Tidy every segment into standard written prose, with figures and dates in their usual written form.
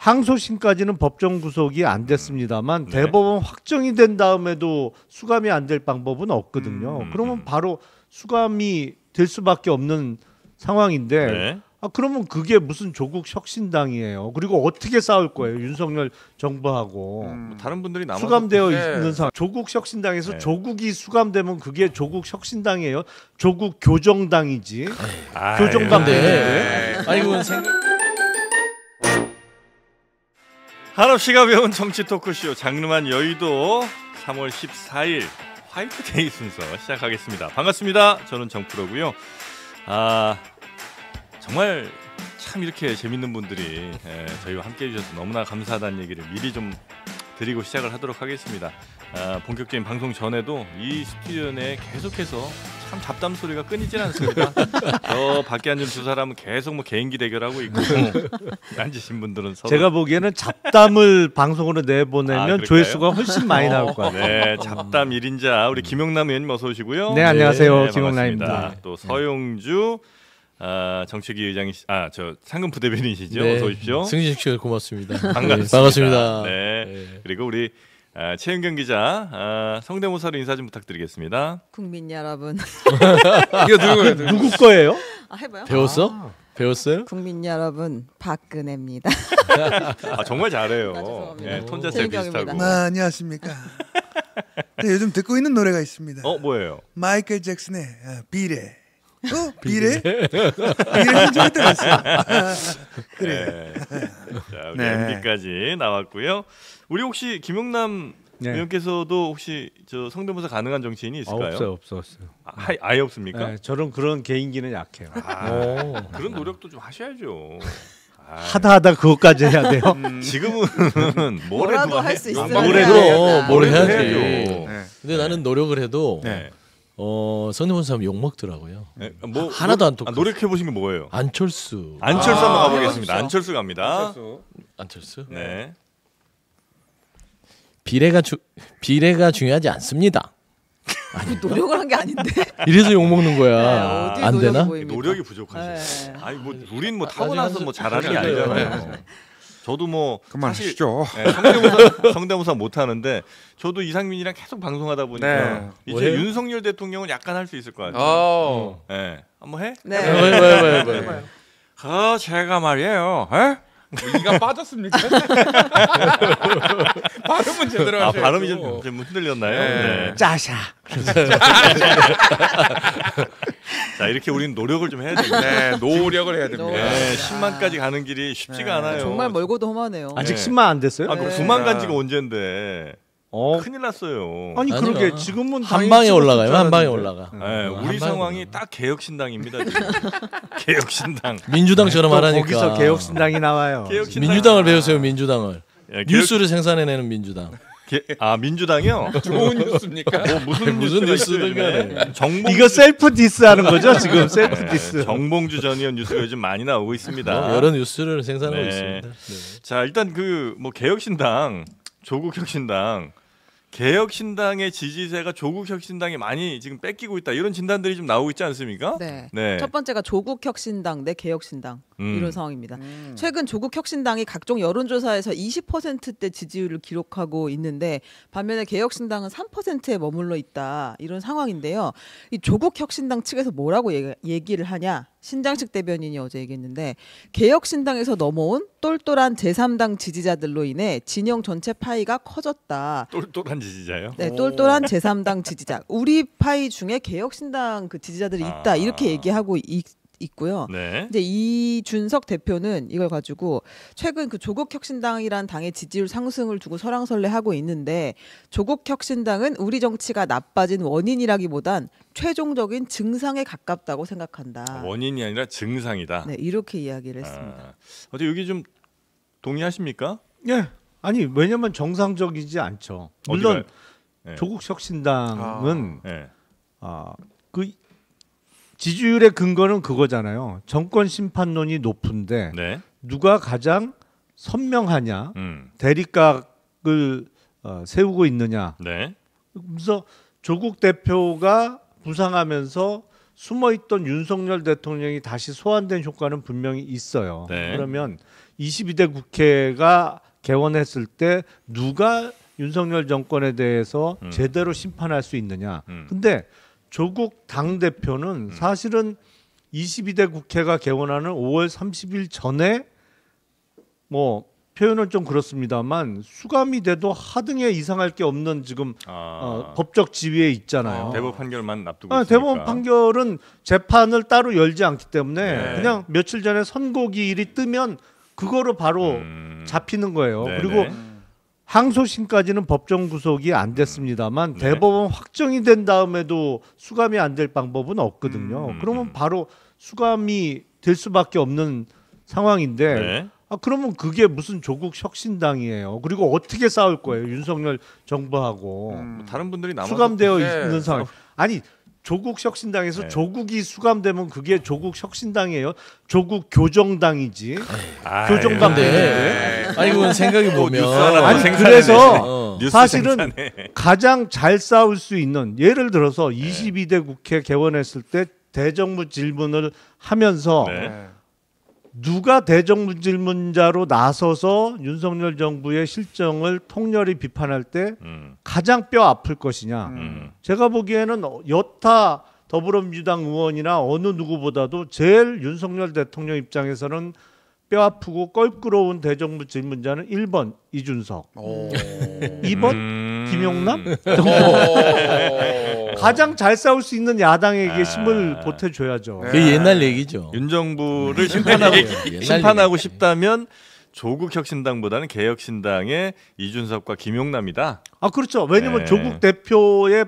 항소심까지는 법정 구속이 안 됐습니다만 대법원 확정이 된 다음에도 수감이 안 될 방법은 없거든요. 그러면 바로 수감이 될 수밖에 없는 상황인데 그러면 그게 무슨 조국 혁신당이에요. 그리고 어떻게 싸울 거예요? 윤석열 정부하고 다른 분들이 남아서 수감되어 있는 상황. 조국 혁신당에서 조국이 수감되면 그게 조국 혁신당이에요. 조국 교정당이지. 교정당인데. 아니 그건 한없이가 배운 정치 토크쇼 장르만 여의도 3월 14일 화이트데이 순서 시작하겠습니다. 반갑습니다. 저는 정프로고요. 정말 참 이렇게 재밌는 분들이 저희와 함께해 주셔서 너무나 감사하다는 얘기를 미리 좀 드리고 시작을 하도록 하겠습니다. 본격적인 방송 전에도 이 스튜디오 내에 계속해서 참 잡담 소리가 끊이질 않습니다. 저 밖에 앉은 두 사람은 계속 뭐 개인기 대결하고 있고 앉으신 분들은 서로 제가 보기에는 잡담을 방송으로 내보내면 조회수가 훨씬 많이 나올 것 같아요. 네, 잡담 1인자 우리 김용남 의원님 어서 오시고요. 네, 안녕하세요. 네, 김용남입니다. 반갑습니다. 또 서용주 정책위 의장이 저 상금 부대변인이시죠. 네. 어서 오십시오. 승진 씨 고맙습니다. 반갑습니다. 반갑습니다. 네. 그리고 우리 최은경 기자 성대모사로 인사 좀 부탁드리겠습니다. 국민 여러분. 이거 누구 거예요? 해봐요. 배웠어? 배웠어요? 국민 여러분 박근혜입니다. 정말 잘해요. 죄송합니다. 네, 톤 자체 최은경입니다. 비슷하고. 안녕하십니까. 네, 요즘 듣고 있는 노래가 있습니다. 뭐예요? 마이클 잭슨의 비례. 비례? 비례 한번 들었어요. 그래. 자, 우리 MB까지 나왔고요. 우리 혹시 김용남 의원께서도 혹시 저 성대모사 가능한 정치인이 있을까요? 없어요. 아예 없습니까? 네, 저는 그런 개인기는 약해요. 그런 노력도 좀 하셔야죠. 하다 그것까지 해야 돼요. 지금은 뭐라도 할 수 있어요. 뭘 해야지. 해야죠. 근데 나는 노력을 해도 성대모사 하면 욕 먹더라고요. 뭐 하나도 안 똑같아. 노력해 보신 게 뭐예요? 안철수. 안철수 한번 가보겠습니다. 안철수 갑니다. 안철수? 네. 비례가 중요하지 않습니다. 아니 노력을 한 게 아닌데. 이래서 욕 먹는 거야. 어디 안 되나? 노력이 부족하시네. 네. 아니 뭐 우린 뭐 타고나서 뭐 잘하는 게 아니잖아요. 저도 뭐 사실 그만하시죠. 성대모사 못 하는데 저도 이상민이랑 계속 방송하다 보니까 이제 뭐예요? 윤석열 대통령은 약간 할 수 있을 것 같아요. 네. 한번 해? 네. 왜? 제가 말이에요. 이가 빠졌습니까? 발음은 제대로 하셔야죠. 발음이 좀 흔들렸나요? 네. 짜샤. 자 이렇게 우리는 노력을 좀 해야 됩니다. 네, 노력을 해야 됩니다. 네, 10만까지 가는 길이 쉽지가 않아요. 정말 멀고도 험하네요. 아직 10만 안 됐어요? 9만 간 지가 언젠데. 큰일 났어요. 아니 그러게 지금은 한 방에 올라가요. 한 방에 올라가. 네, 우리 상황이 딱 개혁신당입니다. 지금. 개혁신당. 민주당처럼 하라니까. 거기서 개혁신당이 나와요. 민주당을 배우세요. 민주당을. 개혁... 뉴스를 생산해내는 민주당. 민주당이요? 좋은 뉴스입니까? 무슨 뉴스를 간에. 이거 셀프 디스하는 거죠 지금 셀프 디스. 정봉주 전 의원 뉴스가 요즘 많이 나오고 있습니다. 여러 뉴스를 생산하고 있습니다. 네. 자 일단 뭐 개혁신당, 조국혁신당. 개혁신당의 지지세가 조국혁신당이 많이 지금 뺏기고 있다 이런 진단들이 좀 나오고 있지 않습니까? 네. 첫 번째가 조국혁신당 대 개혁신당 이런 상황입니다. 최근 조국혁신당이 각종 여론조사에서 20%대 지지율을 기록하고 있는데 반면에 개혁신당은 3%에 머물러 있다 이런 상황인데요. 이 조국혁신당 측에서 뭐라고 얘기를 하냐? 신장식 대변인이 어제 얘기했는데 개혁신당에서 넘어온 똘똘한 제3당 지지자들로 인해 진영 전체 파이가 커졌다. 똘똘한 지지자요? 네, 똘똘한 제3당 지지자. 우리 파이 중에 개혁신당 그 지지자들이 있다. 이렇게 얘기하고 있고요. 네. 이제 이준석 대표는 이걸 가지고 최근 그 조국혁신당이란 당의 지지율 상승을 두고 설왕설래하고 있는데 조국혁신당은 우리 정치가 나빠진 원인이라기보단 최종적인 증상에 가깝다고 생각한다. 원인이 아니라 증상이다. 네, 이렇게 이야기를 했습니다. 어제 여기 좀 동의하십니까? 예. 아니 왜냐면 정상적이지 않죠. 물론 조국혁신당은 그 지지율의 근거는 그거잖아요. 정권 심판론이 높은데 누가 가장 선명하냐, 대립각을 세우고 있느냐. 그래서 조국 대표가 부상하면서 숨어있던 윤석열 대통령이 다시 소환된 효과는 분명히 있어요. 그러면 22대 국회가 개원했을 때 누가 윤석열 정권에 대해서 제대로 심판할 수 있느냐. 근데 조국 당대표는 사실은 22대 국회가 개원하는 5월 30일 전에 뭐 표현은 좀 그렇습니다만 수감이 돼도 하등에 이상할 게 없는 지금 법적 지위에 있잖아요. 대법 판결만 앞두고 있으니까. 대법 판결은 재판을 따로 열지 않기 때문에 그냥 며칠 전에 선고기일이 뜨면 그거로 바로 잡히는 거예요. 네네. 그리고 항소심까지는 법정 구속이 안 됐습니다만 대법원 확정이 된 다음에도 수감이 안 될 방법은 없거든요. 그러면 바로 수감이 될 수밖에 없는 상황인데 네. 그러면 그게 무슨 조국 혁신당이에요. 그리고 어떻게 싸울 거예요, 윤석열 정부하고. 뭐 다른 분들이 남아서 수감되어 네. 있는 상황. 아니 조국 혁신당에서 네. 조국이 수감되면 그게 조국 혁신당이에요. 조국 교정당이지. 아, 교정당 예. 때문에. 아니 그건 생각해 보면 뉴스 하나 아니 생산해내. 그래서 뉴스 사실은 생산해. 가장 잘 싸울 수 있는 예를 들어서 22대 국회 개원했을 때 대정부 질문을 하면서 네. 누가 대정부 질문자로 나서서 윤석열 정부의 실정을 통렬히 비판할 때 가장 뼈 아플 것이냐. 제가 보기에는 여타 더불어민주당 의원이나 어느 누구보다도 제일 윤석열 대통령 입장에서는 뼈 아프고 껄끄러운 대정부 질문자는 1번 이준석, 2번 김용남 가장 잘 싸울 수 있는 야당에게 힘을 보태줘야죠. 그 옛날 얘기죠. 윤 정부를 심판하고 옛날 심판하고 얘기. 싶다면 조국 혁신당보다는 개혁신당의 이준석과 김용남이다. 그렇죠. 왜냐하면 네. 조국 대표의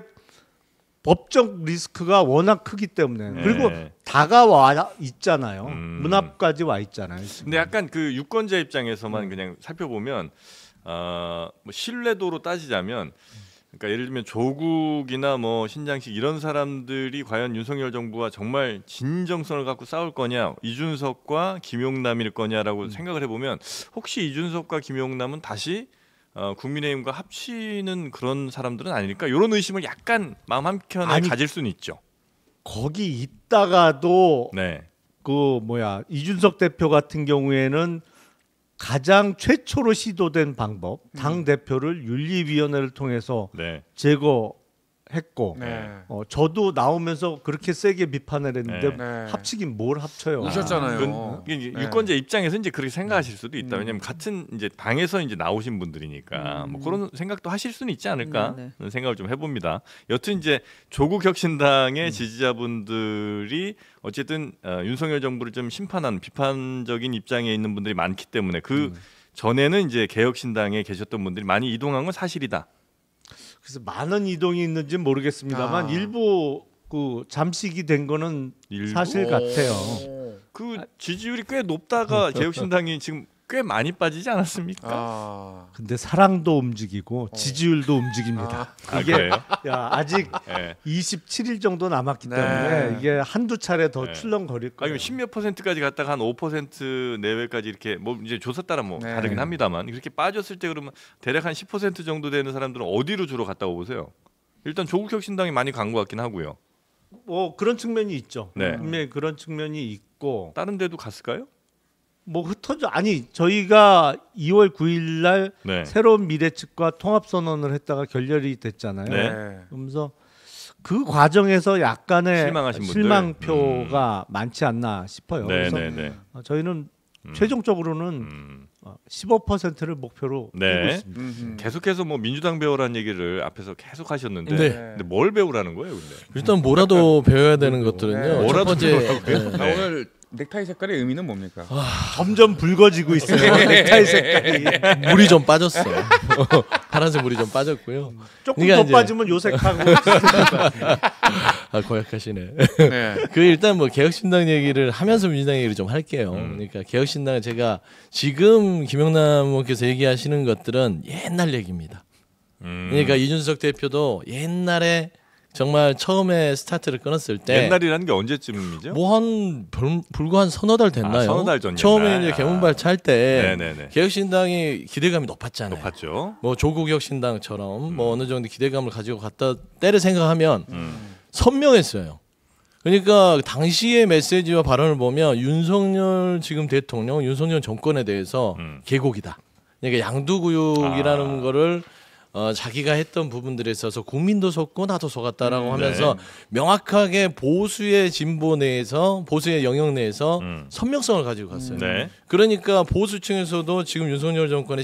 법적 리스크가 워낙 크기 때문에 네. 그리고 다가와 있잖아요. 문 앞까지 와 있잖아요. 지금. 근데 약간 그 유권자 입장에서만 그냥 살펴보면 뭐 신뢰도로 따지자면 그러니까 예를 들면 조국이나 뭐 신장식 이런 사람들이 과연 윤석열 정부와 정말 진정성을 갖고 싸울 거냐, 이준석과 김용남일 거냐라고 생각을 해보면 혹시 이준석과 김용남은 다시 국민의힘과 합치는 그런 사람들은 아닐까? 이런 의심을 약간 마음 한켠에 가질 수는 있죠. 거기 있다가도 네. 그 이준석 대표 같은 경우에는 가장 최초로 시도된 방법 당 대표를 윤리위원회를 통해서 네. 제거했고 네. 저도 나오면서 그렇게 세게 비판을 했는데 네. 합치긴 뭘 합쳐요. 우셨잖아요. 이게 네. 유권자 입장에서 이제 그렇게 생각하실 수도 있다. 왜냐하면 같은 이제 당에서 이제 나오신 분들이니까 뭐 그런 생각도 하실 수는 있지 않을까 네, 하는 생각을 좀 해봅니다. 여튼 이제 조국 혁신당의 지지자분들이 어쨌든 윤석열 정부를 좀 심판한 비판적인 입장에 있는 분들이 많기 때문에 그 전에는 이제 개혁신당에 계셨던 분들이 많이 이동한 건 사실이다. 그래서 많은 이동이 있는지 모르겠습니다만 일부 그 잠식이 된 거는 일부? 사실 같아요. 그 지지율이 꽤 높다가 개혁신당이 지금 꽤 많이 빠지지 않았습니까? 근데 사랑도 움직이고 지지율도 움직입니다. 이게 그래요? 아직 네. 27일 정도 남았기 네. 때문에 이게 한두 차례 더 네. 출렁거릴 거예요. 아니면 10몇 %까지 갔다가 한 5% 내외까지 이렇게 뭐 이제 조사 따라 뭐 네. 다르긴 합니다만 그렇게 빠졌을 때 그러면 대략 한 10% 정도 되는 사람들은 어디로 주로 갔다고 보세요? 일단 조국 혁신당이 많이 간 것 같긴 하고요. 그런 측면이 있죠. 네. 분명히 그런 측면이 있고 다른 데도 갔을까요? 흩어져 저희가 2월 9일 날 네. 새로운 미래 측과 통합 선언을 했다가 결렬이 됐잖아요. 네. 그러면서 그 과정에서 약간의 실망하신 분들? 실망표가 많지 않나 싶어요. 네, 그래서 네, 네. 저희는 최종적으로는 15%를 목표로 네. 두고 있습니다. 계속해서 뭐 민주당 배우라는 얘기를 앞에서 계속 하셨는데 네. 근데 뭘 배우라는 거예요, 근데? 일단 뭐라도 배워야 되는 것들은요. 네. 첫 뭐라도 번째 배우라고요? 나 오늘 넥타이 색깔의 의미는 뭡니까? 점점 붉어지고 있어요. 넥타이 색깔이 물이 좀 빠졌어. 파란색 물이 좀 빠졌고요. 조금 그러니까 더 이제- 빠지면 요색하고 고약하시네. 네. 그 일단 뭐 개혁신당 얘기를 하면서 민주당 얘기를 좀 할게요. 그러니까 개혁신당은 제가 지금 김영남 의원께서 얘기하시는 것들은 옛날 얘기입니다. 그러니까 이준석 대표도 옛날에 정말 처음에 스타트를 끊었을 때 옛날이라는 게 언제쯤이죠? 뭐 한 불과 한 서너 달 됐나요? 서너 달 전 처음에 옛날. 이제 개문발차 할 때 네네네. 개혁신당이 기대감이 높았잖아요. 높았죠. 뭐 조국 혁신당처럼 뭐 어느 정도 기대감을 가지고 갔다 때를 생각하면 선명했어요. 그러니까 당시의 메시지와 발언을 보면 윤석열 지금 대통령, 윤석열 정권에 대해서 개곡이다. 그러니까 양두구육이라는 거를 자기가 했던 부분들에 있어서 국민도 속고 나도 속았다라고 하면서 명확하게 보수의 진보 내에서 보수의 영역 내에서 선명성을 가지고 갔어요. 네. 그러니까 보수층에서도 지금 윤석열 정권에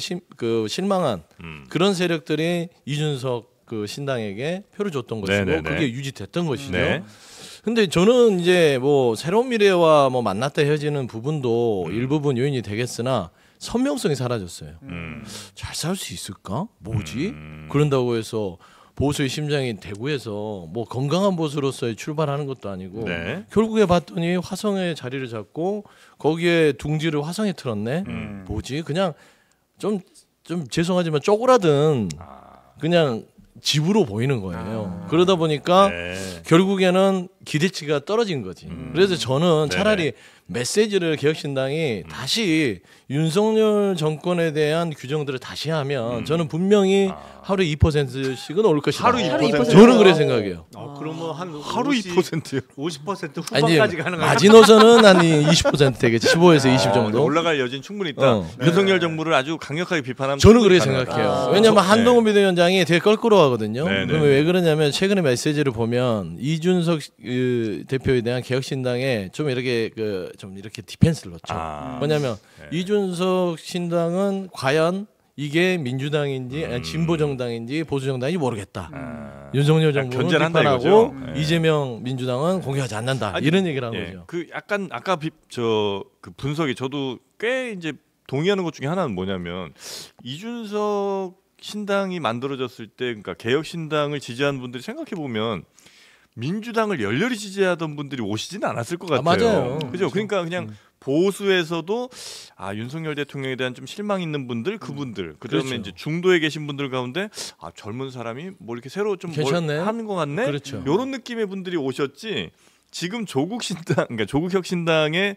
실망한 그런 세력들이 이준석 그 신당에게 표를 줬던 것이고 네네네. 그게 유지됐던 것이죠. 네. 근데 저는 이제 뭐 새로운 미래와 뭐 만났다 헤어지는 부분도 일부분 요인이 되겠으나 선명성이 사라졌어요. 잘 살 수 있을까? 뭐지? 그런다고 해서 보수의 심장인 대구에서 뭐 건강한 보수로서의 출발하는 것도 아니고 네. 결국에 봤더니 화성에 자리를 잡고 거기에 둥지를 화성에 틀었네. 뭐지? 그냥 좀 죄송하지만 쪼그라든 그냥 집으로 보이는 거예요. 그러다 보니까 네. 결국에는 기대치가 떨어진 거지. 그래서 저는 차라리 메시지를 개혁신당이 다시 윤석열 정권에 대한 규정들을 다시 하면 저는 분명히 하루에 2%씩은 올 것이다. 하루 2%? 저는 그래 생각해요. 그러면 한 하루 2%요? 50% 아니, 이제 후반까지 가는 거야. 마지노선은 한 20% 되겠지. 15에서 20 정도. 올라갈 여진 충분히 있다. 윤석열 정부를 아주 강력하게 비판하면 저는 충분히 그렇게 가능하다. 생각해요. 왜냐하면 한동훈 비대위원장이 되게 껄끄러워하거든요. 네, 네. 그러면 왜 그러냐면 최근에 메시지를 보면 이준석 대표에 대한 개혁신당에 좀 이렇게 좀 이렇게 디펜스를 넣죠. 뭐냐면 이준석 신당은 과연 이게 민주당인지 아니 진보정당인지 보수정당인지 모르겠다. 윤석열 정부는 견제한다 비판하고 이거죠? 이재명 민주당은 공개하지 않는다. 아니, 이런 얘기를 한 예. 거죠. 그 약간 아까 그 분석이 저도 꽤 이제 동의하는 것 중에 하나는 뭐냐면 이준석 신당이 만들어졌을 때 그러니까 개혁 신당을 지지하는 분들이 생각해 보면 민주당을 열렬히 지지하던 분들이 오시지는 않았을 것 같아요. 맞아요. 그죠? 그러니까 그냥 보수에서도 윤석열 대통령에 대한 좀 실망 있는 분들, 그분들, 그다음에 그렇죠. 이제 중도에 계신 분들 가운데 젊은 사람이 뭐 이렇게 새로 좀 뭘 괜찮네. 하는 것 같네. 그렇죠. 이런 느낌의 분들이 오셨지. 지금 조국 신당, 그러니까 조국혁 신당에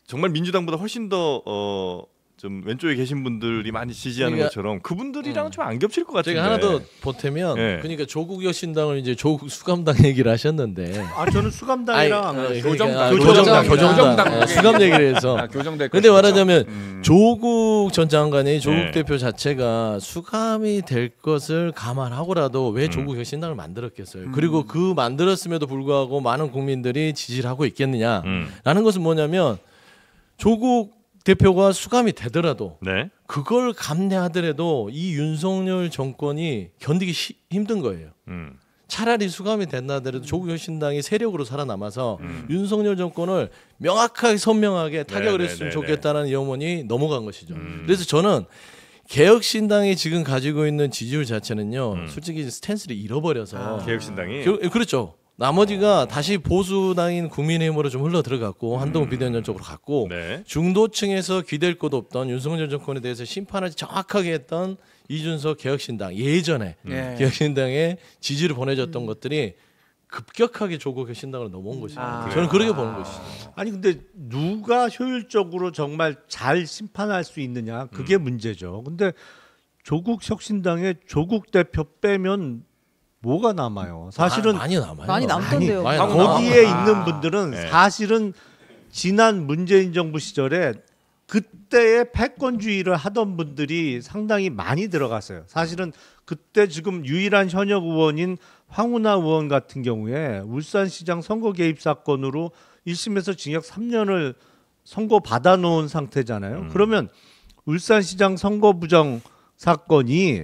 정말 민주당보다 훨씬 더 좀 왼쪽에 계신 분들이 많이 지지하는 그러니까, 것처럼 그분들이랑 좀 안 겹칠 것 같은데. 제가 하나 더 보태면 네. 그러니까 조국혁 신당을 이제 조국 수감당 얘기를 하셨는데 저는 수감당이랑 안 아니, 했어요. 그러니까 교정당. 교정당 수감 얘기를 해서 교정될 근데 것이죠. 말하자면 조국 전 장관이 조국 네. 대표 자체가 수감이 될 것을 감안하고라도 왜 조국 혁신당을 만들었겠어요. 그리고 그 만들었음에도 불구하고 많은 국민들이 지지를 하고 있겠느냐라는 것은 뭐냐면 조국 대표가 수감이 되더라도 네. 그걸 감내하더라도 이 윤석열 정권이 견디기 힘든 거예요. 차라리 수감이 된다 하더라도 조국 혁신당이 세력으로 살아남아서 윤석열 정권을 명확하게 선명하게 타격을 했으면 좋겠다는 염원이 넘어간 것이죠. 그래서 저는 개혁신당이 지금 가지고 있는 지지율 자체는요. 솔직히 스탠스를 잃어버려서 개혁신당이 그렇죠. 나머지가 다시 보수당인 국민의힘으로 좀 흘러 들어갔고 한동훈 비대위원장 쪽으로 갔고 네. 중도층에서 기댈 곳 없던 윤석열 정권에 대해서 심판을 정확하게 했던 이준석 개혁신당 예전에 개혁신당에 지지를 보내줬던 것들이 급격하게 조국 개혁신당으로 넘어온 것이죠. 저는 그렇게 보는 것이죠. 아니 근데 누가 효율적으로 정말 잘 심판할 수 있느냐 그게 문제죠. 근데 조국 혁신당에 조국 대표 빼면 뭐가 남아요? 사실은 많이 남아요. 많이 남던데요. 많이 거기에 있는 분들은 네. 사실은 지난 문재인 정부 시절에 그때의 패권주의를 하던 분들이 상당히 많이 들어갔어요. 사실은 그때 지금 유일한 현역 의원인 황운하 의원 같은 경우에 울산시장 선거 개입 사건으로 1심에서 징역 3년을 선고 받아놓은 상태잖아요. 그러면 울산시장 선거 부정 사건이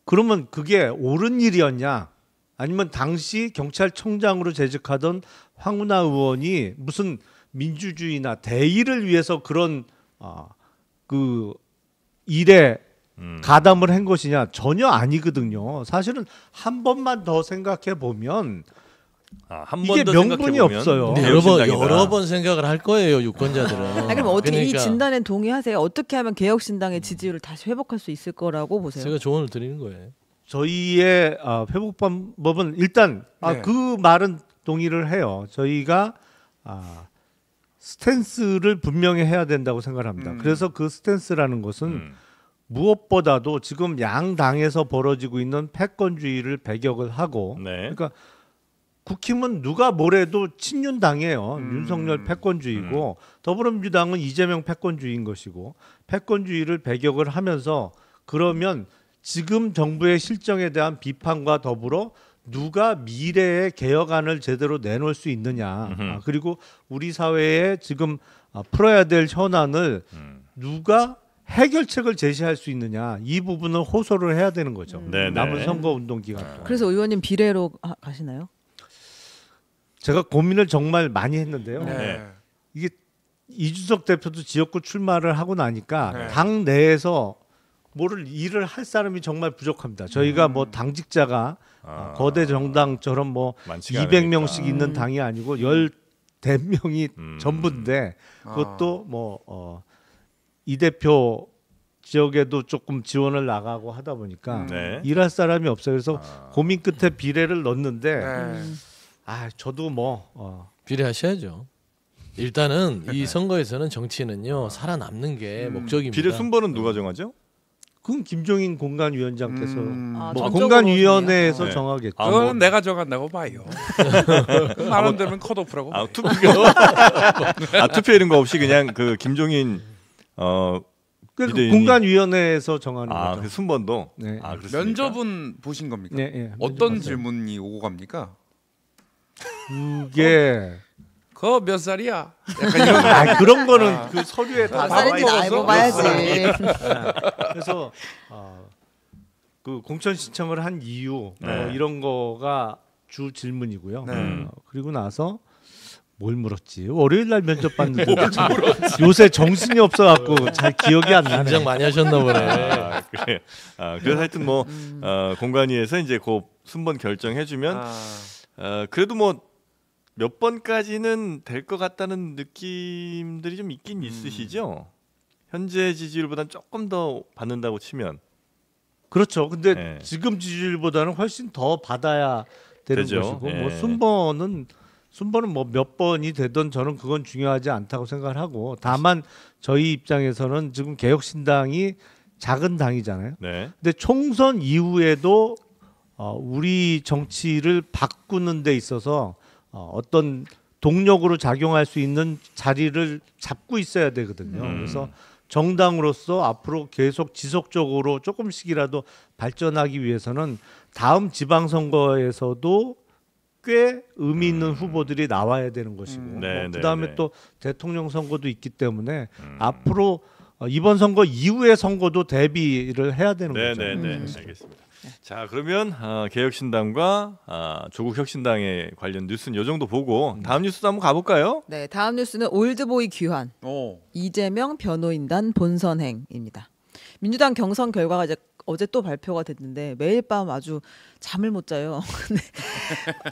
그러면 그게 옳은 일이었냐? 아니면 당시 경찰청장으로 재직하던 황운하 의원이 무슨 민주주의나 대의를 위해서 그런 그 일에 가담을 한 것이냐? 전혀 아니거든요. 사실은 한 번만 더 생각해 보면 한 이게 번 더 명분이 생각해보면 없어요. 근데 여러 번 생각을 할 거예요 유권자들은. 그럼 어떻게 그러니까 이 진단에 동의하세요? 어떻게 하면 개혁신당의 지지율을 다시 회복할 수 있을 거라고 보세요? 제가 조언을 드리는 거예요. 저희의 회복 방법은 일단 네. 그 말은 동의를 해요. 저희가 스탠스를 분명히 해야 된다고 생각합니다. 그래서 그 스탠스라는 것은 무엇보다도 지금 양 당에서 벌어지고 있는 패권주의를 배격을 하고 네. 그러니까 국힘은 누가 뭐래도 친윤당이에요. 윤석열 패권주의고 더불어민주당은 이재명 패권주의인 것이고 패권주의를 배격을 하면서 그러면 지금 정부의 실정에 대한 비판과 더불어 누가 미래의 개혁안을 제대로 내놓을 수 있느냐 그리고 우리 사회에 지금 풀어야 될 현안을 누가 해결책을 제시할 수 있느냐 이 부분을 호소를 해야 되는 거죠. 남은 선거운동 기간 동안. 그래서 의원님 비례로 가시나요? 제가 고민을 정말 많이 했는데요. 네. 이게 이준석 대표도 지역구 출마를 하고 나니까 네. 당 내에서 뭐를 일을 할 사람이 정말 부족합니다. 저희가 뭐 당직자가 거대 정당처럼 뭐 200명씩 있는 당이 아니고 10대명이 전부인데 그것도 뭐 이 대표 지역에도 조금 지원을 나가고 하다 보니까 일할 사람이 없어요. 그래서 고민 끝에 비례를 넣었는데 저도 뭐 비례하셔야죠. 일단은 이 선거에서는 정치는요 살아남는 게 목적입니다. 비례 순번은 누가 정하죠? 그건 김종인 공간위원장께서 아, 뭐 전적으로 공간위원회에서 네. 정하겠죠. 그거는 내가 정한다고 봐요. 말안 되면 컷오프라고 봐요. 투표 이런 거 없이 그냥 그 김종인 그러니까 비대위원이- 공간위원회에서 정하는 거죠. 그 순번도 네. 그렇습니까? 면접은 보신 겁니까? 네, 네, 어떤 면접 질문이 오고 갑니까? 그게 그거 몇 살이야? 약간 이런 그런 거는 그 서류에 다 몇 나와 살인지 있어서 알고 봐야지. 그래서 그 공천 신청을 한 이유 뭐 네. 이런 거가 주 질문이고요. 네. 그리고 나서 뭘 물었지? 월요일 날 면접 봤는데 요새 정신이 없어갖고 잘 기억이 안 나네. 긴장 많이 하셨나 보네. 그래. 그래서 하여튼 뭐 공관위에서 이제 그 순번 결정해주면 그래도 뭐 몇 번까지는 될 것 같다는 느낌들이 좀 있긴 있으시죠? 현재 지지율보다는 조금 더 받는다고 치면 그렇죠. 근데 네. 지금 지지율보다는 훨씬 더 받아야 되는 되죠. 것이고 예. 뭐 순번은 뭐 몇 번이 되든 저는 그건 중요하지 않다고 생각을 하고 다만 저희 입장에서는 지금 개혁신당이 작은 당이잖아요. 네. 근데 총선 이후에도 우리 정치를 바꾸는 데 있어서 어떤 동력으로 작용할 수 있는 자리를 잡고 있어야 되거든요. 그래서 정당으로서 앞으로 계속 지속적으로 조금씩이라도 발전하기 위해서는 다음 지방선거에서도 꽤 의미 있는 후보들이 나와야 되는 것이고 네, 네, 그다음에 네. 또 대통령 선거도 있기 때문에 앞으로 이번 선거 이후의 선거도 대비를 해야 되는 거죠. 네네네 알겠습니다. 자 그러면 개혁신당과 조국혁신당에 관련 뉴스는 이 정도 보고 다음 뉴스도 한번 가볼까요? 네, 다음 뉴스는 올드보이 귀환. 오. 이재명 변호인단 본선행입니다. 민주당 경선 결과가 이제 어제 또 발표가 됐는데 매일 밤 아주 잠을 못 자요. 근데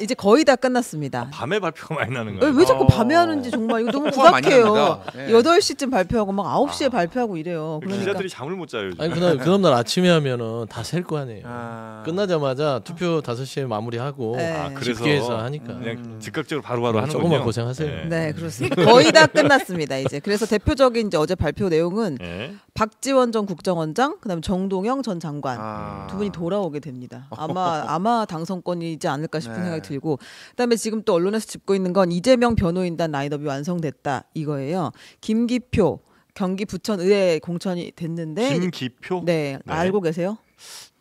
이제 거의 다 끝났습니다. 밤에 발표가 많이 나는 거예요. 왜 자꾸 밤에 하는지 정말 이거 너무 후가 많이 구박해요. 납니다. 네. 8시쯤 발표하고 막 9시에 발표하고 이래요. 그러니까 기자들이 잠을 못 자요. 요즘. 아니 그럼 날 아침에 하면은 다 셀 거 아니에요. 아. 끝나자마자 투표 5시에 마무리하고 네. 그래서 집계해서 하니까 그냥 즉각적으로 바로바로 하는 조금만 거군요. 고생하세요. 네, 그렇습니다. 거의 다 끝났습니다. 이제 그래서 대표적인 이제 어제 발표 내용은 네. 박지원 전 국정원장, 그다음에 정동영 전 장관 두 분이 돌아오게 됩니다. 아마 당선권이지 않을까 싶은 네. 생각이 들고, 그다음에 지금 또 언론에서 짚고 있는 건 이재명 변호인단 라인업이 완성됐다 이거예요. 김기표 경기 부천의회 공천이 됐는데, 김기표. 네, 알고 계세요?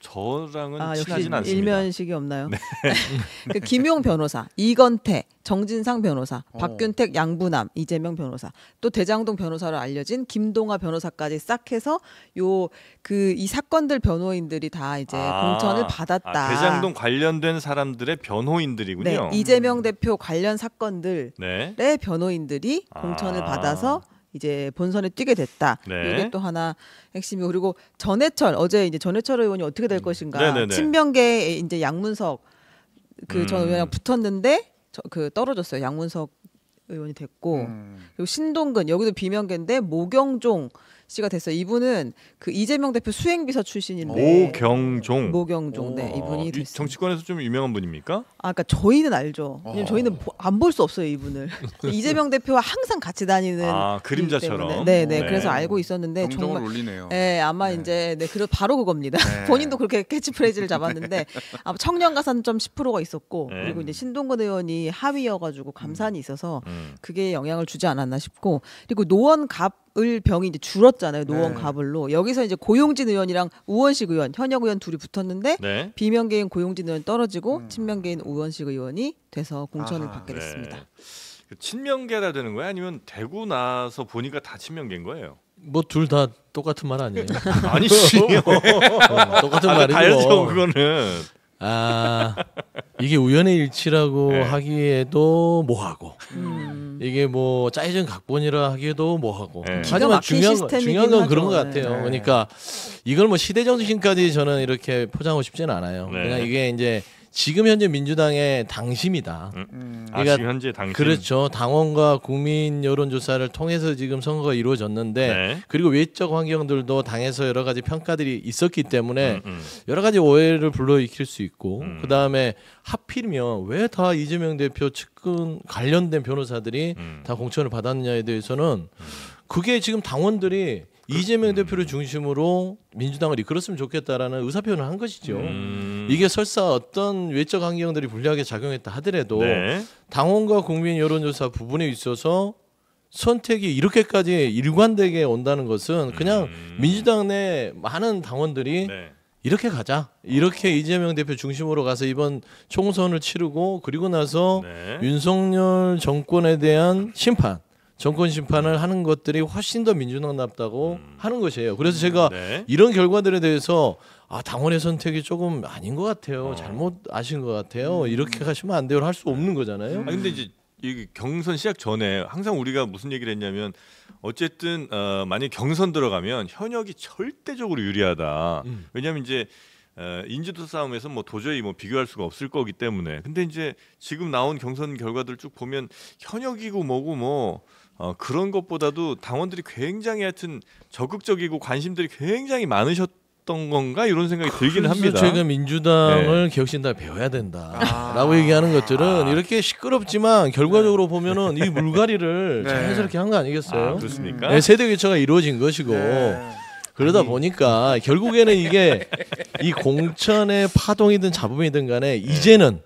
저랑은 역시 친하진 않습니다. 일면식이 없나요? 그 김용 변호사, 이건태, 정진상 변호사, 박균택, 양부남, 이재명 변호사, 또 대장동 변호사로 알려진 김동아 변호사까지 싹 해서 이 사건들 변호인들이 다 이제 공천을 받았다. 대장동 관련된 사람들의 변호인들이군요. 네, 이재명 대표 관련 사건들의 네. 변호인들이 공천을 받아서 이제 본선에 뛰게 됐다. 네. 이게 또 하나 핵심이고, 그리고 전해철 어제 이제 전해철 의원이 어떻게 될 것인가. 네네네. 친명계 이제 양문석 전 의원이랑 붙었는데 떨어졌어요. 양문석 의원이 됐고, 그리고 신동근 여기도 비명계인데 모경종 씨가 됐어요. 이분은 그 이재명 대표 수행비서 출신인데 모경종. 모경종. 네, 이분이 됐어요. 정치권에서 좀 유명한 분입니까? 그러니까 저희는 알죠. 왜냐면 저희는 안 볼 수 없어요, 이분을. 이재명 대표와 항상 같이 다니는 그림자처럼. 네, 그래서 알고 있었는데 경종을 정말 올리네요. 네, 아마 이제 바로 그겁니다. 본인도 그렇게 캐치프레이즈를 잡았는데 아마 청년 가산 좀 10%가 있었고 그리고 이제 신동근 의원이 하위여가지고 감산이 있어서 그게 영향을 주지 않았나 싶고 그리고 노원갑을 병이 이제 줄었잖아요. 노원갑을로 여기서 이제 고용진 의원이랑 우원식 의원 현역 의원 둘이 붙었는데 비명계인 고용진 의원 떨어지고 친명계인 우원식 의원이 돼서 공천을 받게 됐습니다. 친명계라 되는 거야? 아니면 되고 나서 보니까 다 친명계인 거예요? 뭐 둘 다 똑같은 말 아니에요? 아니지. 똑같은 말이고. 다르죠 그거는. 이게 우연의 일치라고 하기에도 뭐하고 이게 뭐 짜여진 각본이라 하기에도 뭐하고 하지만 중요한 건 그런 것 같아요. 그러니까 이걸 뭐 시대정신까지 저는 이렇게 포장하고 싶지는 않아요. 그냥 이게 이제 지금 현재 민주당의 당심이다. 그러니까 지금 현재 당심. 그렇죠. 당원과 국민 여론조사를 통해서 지금 선거가 이루어졌는데 그리고 외적 환경들도 당에서 여러 가지 평가들이 있었기 때문에 여러 가지 오해를 불러일으킬 수 있고 그 다음에 하필이면 왜 다 이재명 대표 측근 관련된 변호사들이 다 공천을 받았느냐에 대해서는 그게 지금 당원들이 이재명 대표를 중심으로 민주당을 이끌었으면 좋겠다라는 의사표현을 한 것이죠. 이게 설사 어떤 외적 환경들이 불리하게 작용했다 하더라도 당원과 국민 여론조사 부분에 있어서 선택이 이렇게까지 일관되게 온다는 것은 그냥 민주당 내 많은 당원들이 이렇게 가자. 이렇게 이재명 대표 중심으로 가서 이번 총선을 치르고 그리고 나서 윤석열 정권에 대한 심판 정권 심판을 하는 것들이 훨씬 더 민주당답다고 하는 것이에요. 그래서 제가 이런 결과들에 대해서 당원의 선택이 조금 아닌 것 같아요. 잘못 아신 것 같아요. 이렇게 가시면 안 돼요. 할 수 없는 거잖아요. 근데 이제 이 경선 시작 전에 항상 우리가 무슨 얘기를 했냐면 어쨌든 만약 경선 들어가면 현역이 절대적으로 유리하다. 왜냐하면 이제 인지도 싸움에서 뭐 도저히 뭐 비교할 수가 없을 거기 때문에. 근데 이제 지금 나온 경선 결과들 쭉 보면 현역이고 뭐고 뭐 그런 것보다도 당원들이 굉장히 하여튼 적극적이고 관심들이 굉장히 많으셨던 건가 이런 생각이 들기는 합니다. 제가 민주당을 개혁신당 배워야 된다라고 얘기하는 것들은 이렇게 시끄럽지만 결과적으로 보면은 이 물갈이를 자연스럽게 한 거 아니겠어요? 그렇습니까? 세대 교체가 이루어진 것이고. 그러다 보니까 결국에는 이게 이 공천의 파동이든 잡음이든 간에 이제는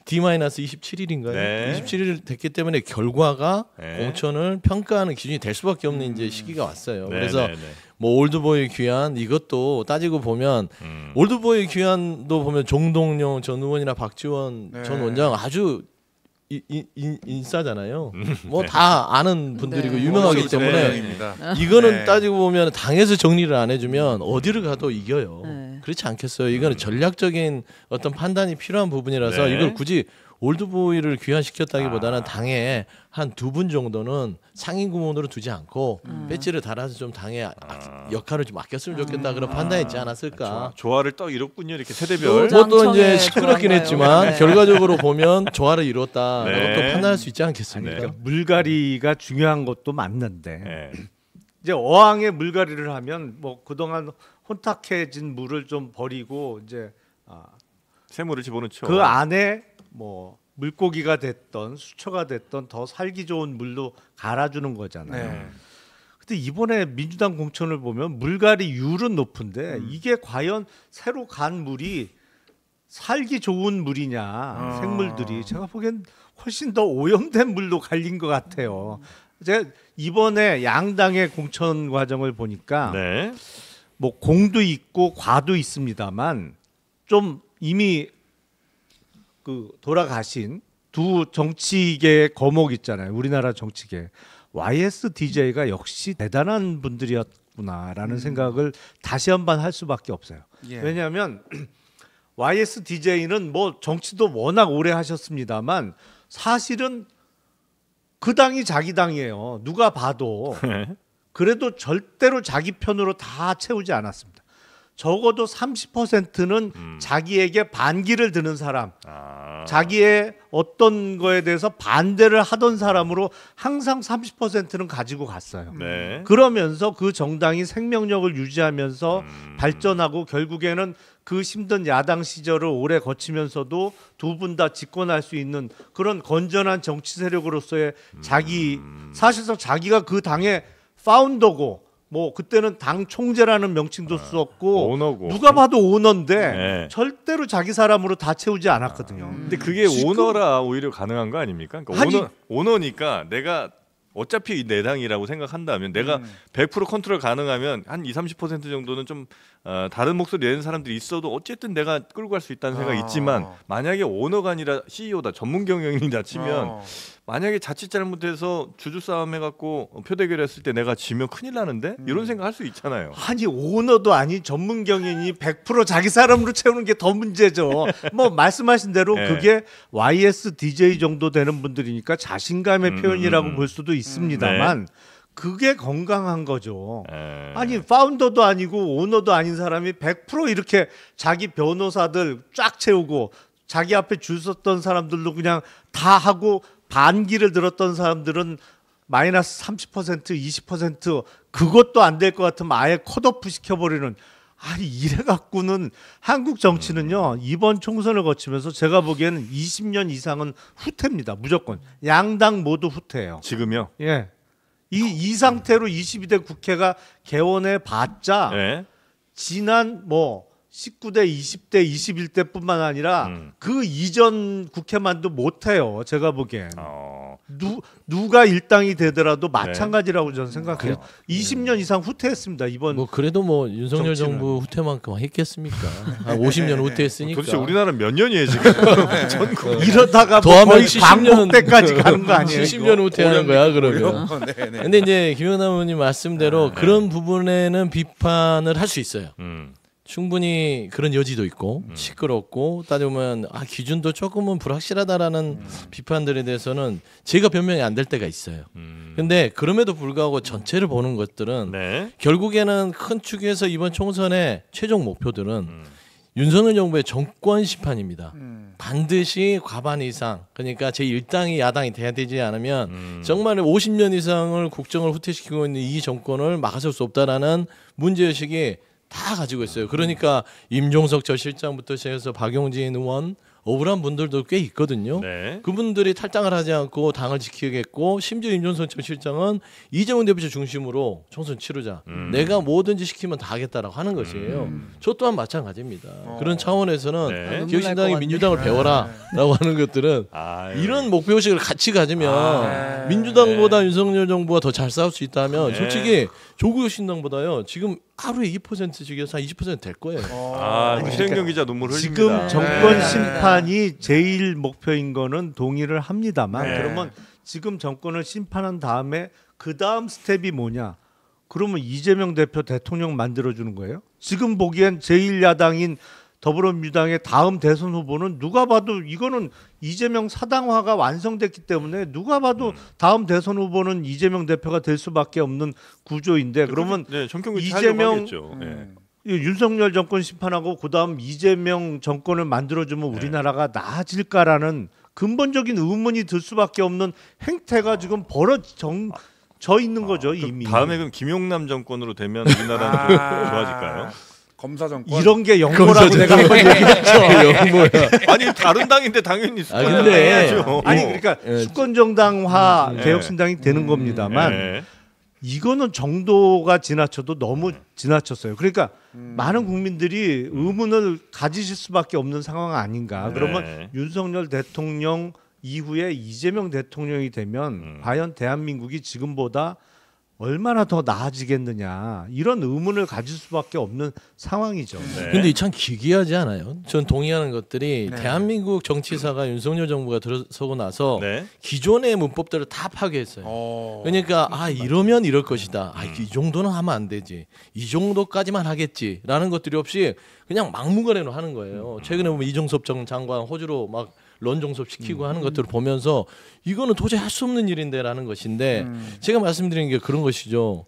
D-27일인가요? 27일 됐기 때문에 결과가 공천을 평가하는 기준이 될 수밖에 없는 이제 시기가 왔어요. 그래서 뭐 올드보이 귀환 이것도 따지고 보면 올드보이 귀환도 보면 종동용 전 의원이나 박지원 전 원장 아주 인싸잖아요. 뭐 다 아는 분들이고 유명하기 때문에 이거는 따지고 보면 당에서 정리를 안 해주면 어디를 가도 이겨요. 그렇지 않겠어요? 이거는 전략적인 어떤 판단이 필요한 부분이라서 이걸 굳이 올드보이를 귀환시켰다기보다는 당에 한 2분 정도는 상임 구몬으로 두지 않고 배지를 달아서 좀 당의 역할을 좀 아꼈으면 좋겠다 그런 판단이 있지 않았을까. 조화를 또 이뤘군요. 이렇게 세대별. 그것도 이제 시끄럽긴 했지만 결과적으로 보면 조화를 이뤘다라고 또 판단할 수 있지 않겠습니까? 그러니까 물갈이가 중요한 것도 맞는데 이제 어항에 물갈이를 하면 뭐 그동안 혼탁해진 물을 좀 버리고 이제 새물을 집어넣죠. 그 안에 뭐 물고기가 됐던 수초가 됐던 더 살기 좋은 물로 갈아주는 거잖아요. 근데 이번에 민주당 공천을 보면 물갈이율은 높은데 이게 과연 새로 간 물이 살기 좋은 물이냐 생물들이 제가 보기엔 훨씬 더 오염된 물로 갈린 것 같아요. 제가 이번에 양당의 공천 과정을 보니까 뭐 공도 있고 과도 있습니다만 좀 이미 그 돌아가신 두 정치계의 거목 있잖아요. 우리나라 정치계. YSDJ가 역시 대단한 분들이었구나라는 생각을 다시 한번 할 수밖에 없어요. 왜냐하면 YSDJ는 뭐 정치도 워낙 오래 하셨습니다만 사실은 그 당이 자기 당이에요. 누가 봐도. 그래도 절대로 자기 편으로 다 채우지 않았습니다. 적어도 30%는 자기에게 반기를 드는 사람, 아. 자기의 어떤 거에 대해서 반대를 하던 사람으로 항상 30%는 가지고 갔어요. 네. 그러면서 그 정당이 생명력을 유지하면서 발전하고 결국에는 그 힘든 야당 시절을 오래 거치면서도 두 분 다 집권할 수 있는 그런 건전한 정치 세력으로서의 자기 사실상 자기가 그 당의 파운더고 뭐 그때는 당 총재라는 명칭도 썼고 오너고. 누가 봐도 오너인데 네. 절대로 자기 사람으로 다 채우지 않았거든요. 근데 그게 오너라 오히려 가능한 거 아닙니까? 그러니까 아니- 오너니까 내가 어차피 내 당이라고 생각한다면 내가 100% 컨트롤 가능하면 한 20-30% 정도는 좀 다른 목소리 내는 사람들이 있어도 어쨌든 내가 끌고 갈 수 있다는 생각이 있지만 만약에 오너가 아니라 CEO다 전문 경영인이다 치면 만약에 자칫 잘못해서 주주 싸움 해갖고 표대결 했을 때 내가 지면 큰일 나는데 이런 생각 할 수 있잖아요. 아니 오너도 아닌 전문 경영이 100% 자기 사람으로 채우는 게 더 문제죠. 뭐 말씀하신 대로 네. 그게 YSDJ 정도 되는 분들이니까 자신감의 표현이라고 볼 수도 있습니다만 그게 건강한 거죠. 아니 파운더도 아니고 오너도 아닌 사람이 100% 이렇게 자기 변호사들 쫙 채우고 자기 앞에 줄 섰던 사람들도 그냥 다 하고 반기를 들었던 사람들은 마이너스 30%, 20% 그것도 안 될 것 같으면 아예 컷오프 시켜버리는 아니 이래 갖고는 한국 정치는요 이번 총선을 거치면서 제가 보기에는 20년 이상은 후퇴입니다. 무조건 양당 모두 후퇴예요. 지금요? 예. 이 상태로 22대 국회가 개원해 봤자 네. 지난 뭐 19대, 20대, 21대뿐만 아니라 그 이전 국회만도 못해요. 제가 보기엔. 누가 일당이 되더라도 마찬가지라고 저는 생각해요. 20년 이상 후퇴했습니다. 이번 뭐 그래도 뭐 윤석열 정치는. 정부 후퇴만큼 했겠습니까? 한 50년 후퇴했으니까. 도대체 우리나라 몇 년이에요 지금? 이러다가 뭐 더하면 거의 70년 광복 때까지 가는 거 아니에요? 70년 후퇴하는 거야 그러면. 네네. 근데 이제 김영남 의원님 말씀대로 그런 부분에는 비판을 할 수 있어요. 충분히 그런 여지도 있고 시끄럽고 따져보면 기준도 조금은 불확실하다라는 비판들에 대해서는 제가 변명이 안 될 때가 있어요. 근데 그럼에도 불구하고 전체를 보는 것들은 네. 결국에는 큰 축에서 이번 총선의 최종 목표들은 윤석열 정부의 정권 심판입니다. 반드시 과반 이상 그러니까 제1당이 야당이 돼야 되지 않으면 정말 50년 이상을 국정을 후퇴시키고 있는 이 정권을 막아설 수 없다라는 문제의식이 다 가지고 있어요. 그러니까 임종석 전 실장부터 시작해서 박용진 의원 억울한 분들도 꽤 있거든요. 네. 그분들이 탈당을 하지 않고 당을 지키겠고 심지어 임종석 전 실장은 이재명 대표 중심으로 총선 치르자. 내가 뭐든지 시키면 다 하겠다라고 하는 것이에요. 저 또한 마찬가지입니다. 그런 차원에서는 네. 기억신당이 민주당을 배워라라고 하는 것들은 이런 목표의식을 같이 가지면 민주당보다 윤석열 정부가 더 잘 싸울 수 있다면 솔직히 조국 신당보다요 지금 하루에 2% 죽여서 한 20% 될 거예요. 최영경 기자 눈물 흘립니다. 지금 정권 네. 심판이 제일 목표인 거는 동의를 합니다만 네. 그러면 지금 정권을 심판한 다음에 그 다음 스텝이 뭐냐? 그러면 이재명 대표 대통령 만들어주는 거예요? 지금 보기엔 제1야당인 더불어민주당의 다음 대선 후보는 누가 봐도 이거는 이재명 사당화가 완성됐기 때문에 누가 봐도 다음 대선 후보는 이재명 대표가 될 수밖에 없는 구조인데 그러면 네, 정경기 이재명 네. 이 윤석열 정권 심판하고 그다음 이재명 정권을 만들어주면 우리나라가 나아질까라는 근본적인 의문이 들 수밖에 없는 행태가 지금 벌어져 있는 거죠 이미. 다음에 그럼 김용남 정권으로 되면 우리나라는 좀 좋아질까요? 검사 정권. 이런 게 영모라고 내가 한번 얘기했죠. 영모야. 아니 다른 당인데 당연히 수권 근데- 정당 해야죠. 아니 그러니까 수권정당화 네. 개혁신당이 되는 겁니다만 네. 이거는 정도가 지나쳐도 너무 지나쳤어요. 그러니까 많은 국민들이 의문을 가지실 수밖에 없는 상황 아닌가. 네. 그러면 윤석열 대통령 이후에 이재명 대통령이 되면 과연 대한민국이 지금보다 얼마나 더 나아지겠느냐 이런 의문을 가질 수밖에 없는 상황이죠. 네. 근데 참 기괴하지 않아요? 전 동의하는 것들이 대한민국 정치사가 윤석열 정부가 들어서고 나서 네. 기존의 문법들을 다 파괴했어요. 그러니까 이러면 이럴 것이다. 이 정도는 하면 안 되지. 이 정도까지만 하겠지라는 것들이 없이 그냥 막무가내로 하는 거예요. 최근에 보면 이종섭 전 장관 호주로 막 런종섭 시키고 하는 것들을 보면서 이거는 도저히 할 수 없는 일인데라는 것인데 제가 말씀드린 게 그런 것이죠.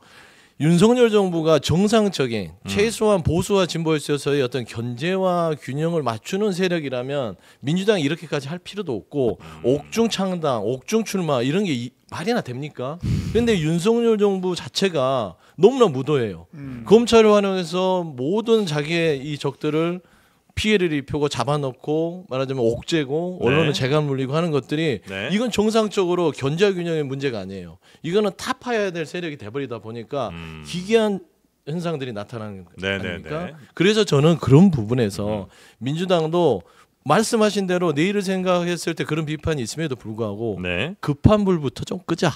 윤석열 정부가 정상적인 최소한 보수와 진보에 있어서의 어떤 견제와 균형을 맞추는 세력이라면 민주당이 이렇게까지 할 필요도 없고 옥중 창당, 옥중 출마 이런 게 말이나 됩니까? 그런데 윤석열 정부 자체가 너무나 무도해요. 검찰을 활용해서 모든 자기의 이 적들을 피해를 입히고 잡아놓고 말하자면 옥죄고 언론을 네. 재간 물리고 하는 것들이 네. 이건 정상적으로 견제 균형의 문제가 아니에요. 이거는 타파해야 될 세력이 돼버리다 보니까 기괴한 현상들이 나타나는 거 아닙니까? 그래서 저는 그런 부분에서 민주당도 말씀하신 대로 내일을 생각했을 때 그런 비판이 있음에도 불구하고 네. 급한 불부터 좀 끄자.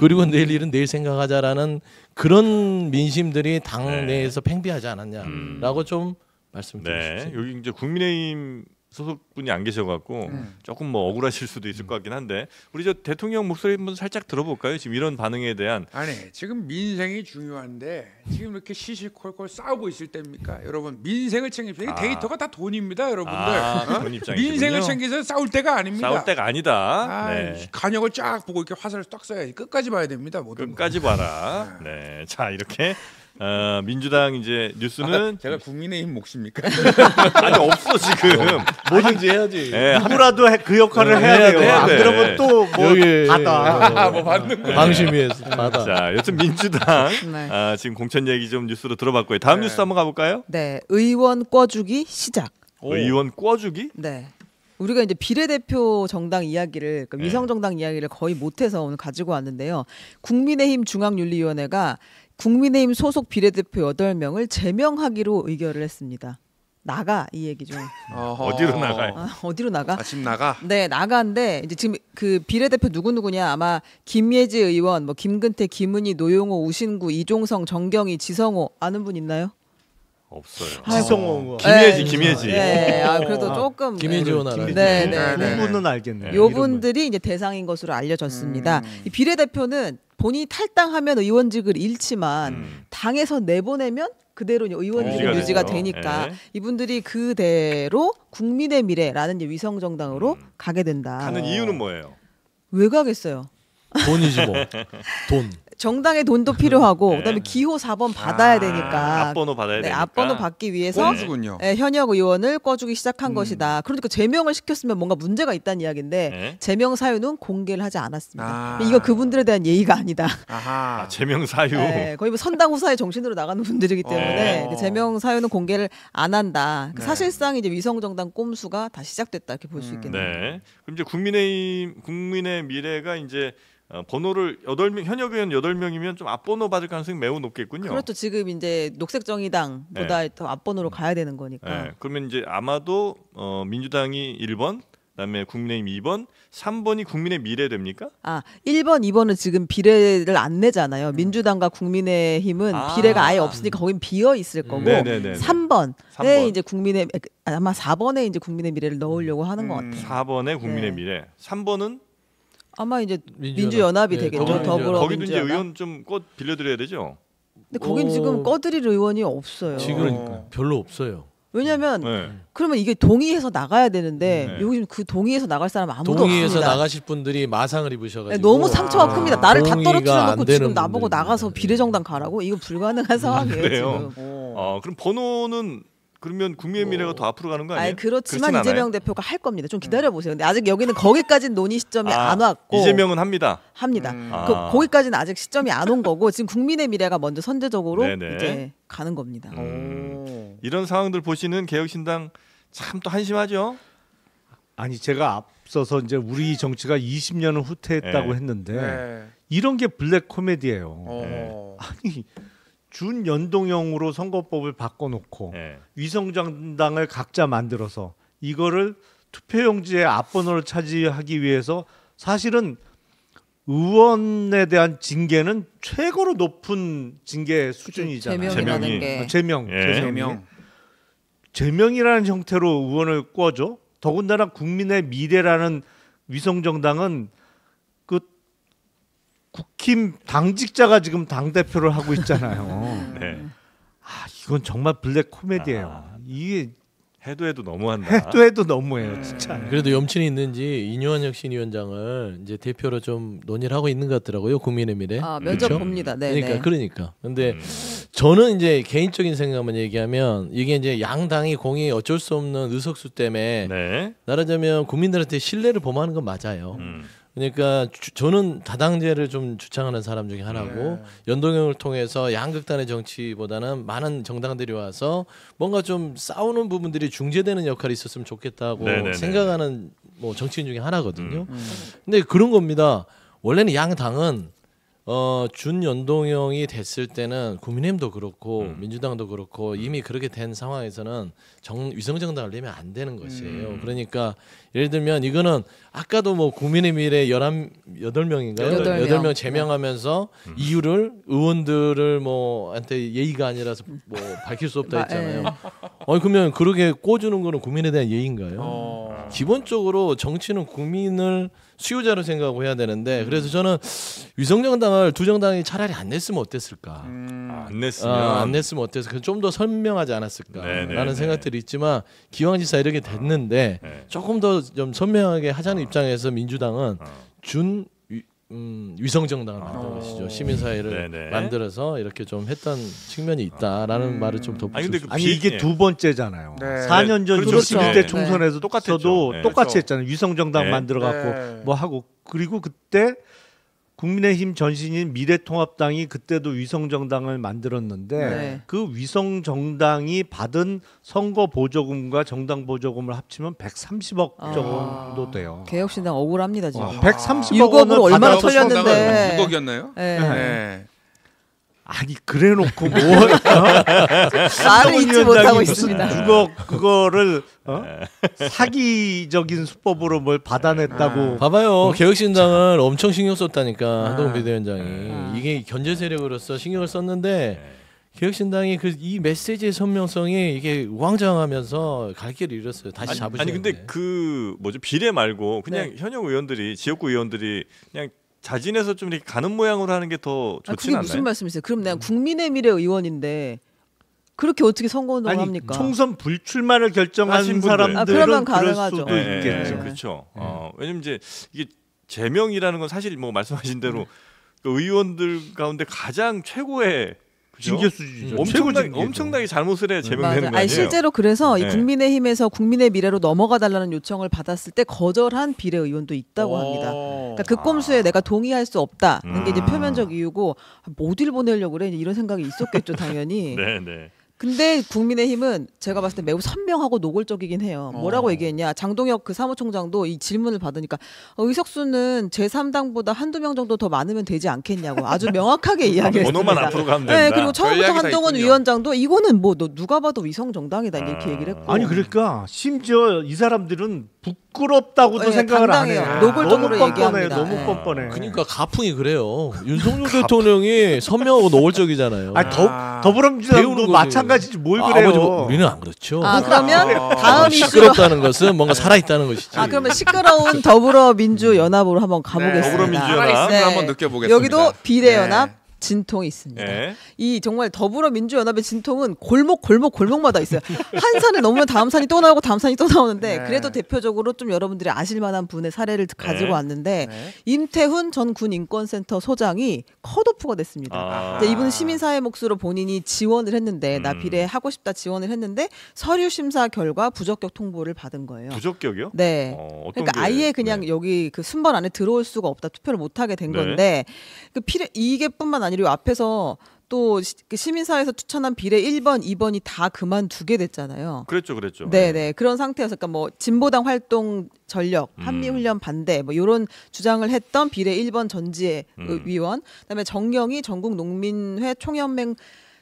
그리고 내일 일은 내일 생각하자라는 그런 민심들이 당 내에서 팽배하지 않았냐라고 좀 말씀드리고 네. 싶습니다. 여기 이제 국민의힘 소속분이 안 계셔갖고 조금 뭐 억울하실 수도 있을 것 같긴 한데 우리 저 대통령 목소리 한번 살짝 들어볼까요? 지금 이런 반응에 대한. 아니 지금 민생이 중요한데 지금 이렇게 시시콜콜 싸우고 있을 때입니까? 여러분 민생을 챙깁시다. 데이터가 다 돈입니다, 여러분들. 그런 입장이시군요. 민생을 챙겨서 싸울 때가 아닙니다. 싸울 때가 아니다. 아, 네. 간역을 쫙 보고 이렇게 화살을 딱 쏴야지. 끝까지 봐야 됩니다. 모든 끝까지 봐라. 네. 자 이렇게 민주당 이제 뉴스는 제가 국민의힘 몫입니까? 아니 없어 지금. 뭐든지 해야지. 네, 누구라도 그 역할을 해야 돼요. 해야 안 돼. 그러면 또 뭐 여기 받아. 뭐 받는 거. 방심위에서 받아. 자 여튼 민주당 네. 지금 공천 얘기 좀 뉴스로 들어봤고요. 다음 뉴스 한번 가볼까요? 네, 의원 꿔주기 시작. 의원 꿔주기? 네. 우리가 이제 비례대표 정당 이야기를 그러니까 위성 정당 이야기를 거의 못해서 오늘 가지고 왔는데요. 국민의힘 중앙윤리위원회가 국민의힘 소속 비례대표 8명을 제명하기로 의결을 했습니다. 나가 이 얘기죠. 어디로 나가요? 어디로 나가? 아침 나가. 네, 나가는데 이제 지금 그 비례대표 누구냐 아마 김예지 의원, 뭐 김근태, 김은희, 노용호, 우신구, 이종성, 정경희, 지성호 아는 분 있나요? 없어요. 지성호 김예지. 네, 그래도 조금 김예지 의원 알아요. 네. 부분은 알겠네요. 요 분들이 이제 대상인 것으로 알려졌습니다. 이 비례대표는 본인이 탈당하면 의원직을 잃지만 당에서 내보내면 그대로 의원직은 유지가 되죠. 되니까 네. 이분들이 그대로 국민의 미래라는 이제 위성 정당으로 가게 된다. 가는 이유는 뭐예요? 왜 가겠어요? 돈이지 뭐. 돈. 정당의 돈도 필요하고 네. 그다음에 기호 4번 받아야 되니까 앞번호 받아야 네, 되니까. 앞번호 받기 위해서 꼼수군요. 네, 현역 의원을 꿔주기 시작한 것이다. 그러니까 제명을 시켰으면 뭔가 문제가 있다는 이야기인데 네. 제명 사유는 공개를 하지 않았습니다. 아. 이거 그분들에 대한 예의가 아니다. 아하. 제명 사유. 네, 거의 뭐 선당 후사의 정신으로 나가는 분들이기 때문에 그 제명 사유는 공개를 안 한다. 네. 사실상 이제 위성 정당 꼼수가 다시 시작됐다 이렇게 볼 수 있겠네요. 네. 그럼 이제 국민의 미래가 이제 번호를 8명 현역 의원 8명이면 좀 앞번호 받을 가능성이 매우 높겠군요. 그렇죠. 지금 이제 녹색정의당보다 더 앞번호로 가야 되는 거니까. 네. 그러면 이제 아마도 민주당이 1번, 그다음에 국민의힘 2번, 3번이 국민의 미래 됩니까? 1번, 2번은 지금 비례를 안 내잖아요. 민주당과 국민의힘은 비례가 아예 없으니까 거긴 비어 있을 거고 네네네. 3번에 3번. 이제 아마 4번에 이제 국민의 미래를 넣으려고 하는 것 같아요. 4번에 국민의 네. 미래. 3번은 아마 이제 민주연합. 민주연합이 네, 되겠죠. 더불어민주연합. 거기도 이제 더불어민주연합. 의원 좀 껏 빌려드려야 되죠. 근데 거긴 지금 꺼드릴 의원이 없어요. 지금 별로 없어요. 왜냐하면 네. 그러면 이게 동의해서 나가야 되는데 네. 요즘 그 동의해서 나갈 사람 아무도 동의해서 없습니다. 나가실 분들이 마상을 입으셔가지고 네, 너무 상처가 큽니다. 나를 다 동의가 떨어뜨려 놓고 안 지금 되는 나보고 분들입니다. 나가서 비례정당 가라고? 이거 불가능한 상황이에요. 그래요? 지금. 그럼 번호는 그러면 국민의 미래가 더 앞으로 가는 거 아니에요? 아니 그렇지만 그렇진 이재명 않아요? 대표가 할 겁니다. 좀 기다려 보세요. 근데 아직 여기는 거기까지는 논의 시점이 안 왔고 이재명은 합니다. 합니다. 아. 거기까지는 아직 시점이 안 온 거고 지금 국민의 미래가 먼저 선제적으로 네네. 이제 가는 겁니다. 이런 상황들 보시는 개혁신당 참 또 한심하죠. 아니 제가 앞서서 이제 우리 정치가 20년을 후퇴했다고 네. 했는데 네. 이런 게 블랙 코미디예요. 아니 준연동형으로 선거법을 바꿔놓고 네. 위성정당을 각자 만들어서 이거를 투표용지의 앞번호를 차지하기 위해서 사실은 의원에 대한 징계는 최고로 높은 징계 수준이잖아요. 제명이라는 제명이. 게 제명. 예. 제명이라는 형태로 의원을 꿔줘. 더군다나 국민의 미래라는 위성정당은 그 국힘 당직자가 지금 당 대표를 하고 있잖아요. 네. 이건 정말 블랙 코미디예요. 이게 해도 너무한다. 해도 너무해요, 진짜. 그래도 염친이 있는지 이뇨한 혁신위원장을 이제 대표로 좀 논의를 하고 있는 것 같더라고요. 국민의 미래. 아, 면접 그렇죠? 봅니다. 네. 그러니까. 근데 저는 이제 개인적인 생각만 얘기하면 이게 이제 양당이 공이 어쩔 수 없는 의석수 때문에 네. 말하자면 국민들한테 신뢰를 범하는 건 맞아요. 그러니까 저는 다당제를 좀 주창하는 사람 중에 하나고 연동형을 통해서 양극단의 정치보다는 많은 정당들이 와서 뭔가 좀 싸우는 부분들이 중재되는 역할이 있었으면 좋겠다고 네네네. 생각하는 뭐 정치인 중에 하나거든요. 근데 그런 겁니다. 원래는 양당은 준연동형이 됐을 때는 국민의힘도 그렇고 민주당도 그렇고 이미 그렇게 된 상황에서는 위성정당을 내면 안 되는 것이에요. 그러니까 예를 들면 이거는 아까도 뭐 국민의 미래 8명인가요? 8명 제명하면서 이유를 의원들을 뭐한테 예의가 아니라서 뭐 밝힐 수 없다 했잖아요. 아니 그러면 그렇게 꿔주는 거는 국민에 대한 예의인가요? 기본적으로 정치는 국민을 수요자로 생각하고 해야 되는데 그래서 저는 위성정당을 두 정당이 차라리 안 냈으면 어땠을까? 안 냈으면 안 냈으면 어땠을까? 좀 더 선명하지 않았을까라는 생각들이 있지만 기왕지사 이렇게 됐는데 조금 더 좀 선명하게 하자는 입장에서 민주당은 위성정당을 만든 것이죠. 시민사회를 만들어서 이렇게 좀 했던 측면이 있다라는 말을 좀 덧붙일 수 아니 이게 두 번째잖아요. 네. 4년 전 그렇죠. 21대 총선에서 똑같았죠. 네. 똑같이 했잖아요. 위성정당 네. 만들어 갖고 네. 뭐 하고 그리고 그때 국민의힘 전신인 미래통합당이 그때도 위성정당을 만들었는데 네. 그 위성정당이 받은 선거 보조금과 정당 보조금을 합치면 130억 정도 돼요. 개혁신당 억울합니다 지금. 130억 6억으로 원을 얼마나 받아- 털렸는데. 6억이었나요? 네. 네. 아니 그래놓고 뭐 말을 잊지 못하고 있습니다. 6억 그거를 사기적인 수법으로 뭘 받아냈다고 봐봐요. 개혁신당을 엄청 신경 썼다니까 한동훈 비대위원장이 이게 견제 세력으로서 신경을 썼는데 개혁신당이 이 메시지의 선명성이 이게 우왕좌왕하면서 갈 길을 잃었어요. 다시 잡으셔야 아니 근데 돼. 그 뭐죠 비례 말고 그냥 현역 의원들이 지역구 의원들이 그냥 자진해서 좀 이렇게 가는 모양으로 하는 게 더 그게 좋지는 무슨 않나요? 말씀이세요? 그럼 내가 국민의 미래 의원인데 그렇게 어떻게 선거운동을 아니 합니까? 총선 불출마를 결정한 하신 분들. 사람들은 그러면 그럴 가능하죠. 수도 있겠죠. 그렇죠. 왜냐면 이제 이게 제명이라는 건 사실 뭐 말씀하신 대로 그 의원들 가운데 가장 최고의 그죠? 징계 수준이죠. 최고 징계죠. 엄청나게 잘못을 해야 제명되는 맞아요. 거 아니에요? 아니 실제로 그래서 네. 이 국민의힘에서 국민의 미래로 넘어가 달라는 요청을 받았을 때 거절한 비례 의원도 있다고 합니다. 그러니까 그 꼼수에 내가 동의할 수 없다는 게 이제 표면적 이유고 어딜 보내려고 그래 이런 생각이 있었겠죠 당연히. 네, 네. 근데 국민의힘은 제가 봤을 때 매우 선명하고 노골적이긴 해요. 뭐라고 얘기했냐. 장동혁 그 사무총장도 이 질문을 받으니까 의석수는 제3당보다 한두 명 정도 더 많으면 되지 않겠냐고 아주 명확하게 이야기했습니다. 번호만 앞으로 가면 된다. 네, 그리고 처음부터 전략이 다 한동훈 있군요. 위원장도 이거는 뭐 너 누가 봐도 위성정당이다 이렇게 얘기를 했고. 아니 그러니까 심지어 이 사람들은 부끄럽다고도 네, 생각을 안 당당해요. 해요. 노골적으로 너무 뻔뻔해. 얘기합니다. 너무 네. 뻔뻔해. 그러니까 가풍이 그래요. 윤석열 대통령이 선명하고 노골적이잖아요. 아니 더불어민주당도 배우는 거지. 마찬가지지 뭘 그래요. 우리는 안 그렇죠. 아 그러면 다음 이슈로 시끄럽다는 것은 뭔가 살아있다는 것이지. 그러면 시끄러운 더불어민주연합으로 한번 가보겠습니다. 더불어민주연합. 살아있으면 한번 느껴보겠습니다. 여기도 비례연합 진통이 있습니다. 네. 이 정말 더불어민주연합의 진통은 골목마다 있어요. 한 산을 넘으면 다음 산이 또 나오고 다음 산이 또 나오는데 네. 그래도 대표적으로 좀 여러분들이 아실 만한 분의 사례를 가지고 왔는데 네. 임태훈 전 군인권센터 소장이 컷오프가 됐습니다. 이제 이분은 시민사회 몫으로 본인이 지원을 했는데 나 비례 하고 싶다 지원을 했는데 서류 심사 결과 부적격 통보를 받은 거예요. 부적격이요? 네. 어떤 그러니까 게- 아예 그냥 네. 여기 그 순번 안에 들어올 수가 없다 투표를 못 하게 된 네. 건데 그 이게뿐만 아니라 요 앞에서 또 시민사회에서 추천한 비례 1번, 2번이 다 그만두게 됐잖아요. 그랬죠. 네네 그런 상태여서 그러니까 뭐 진보당 활동 전력, 한미훈련 반대 뭐 이런 주장을 했던 비례 1번 전지혜 위원, 그다음에 정영희 전국농민회 총연맹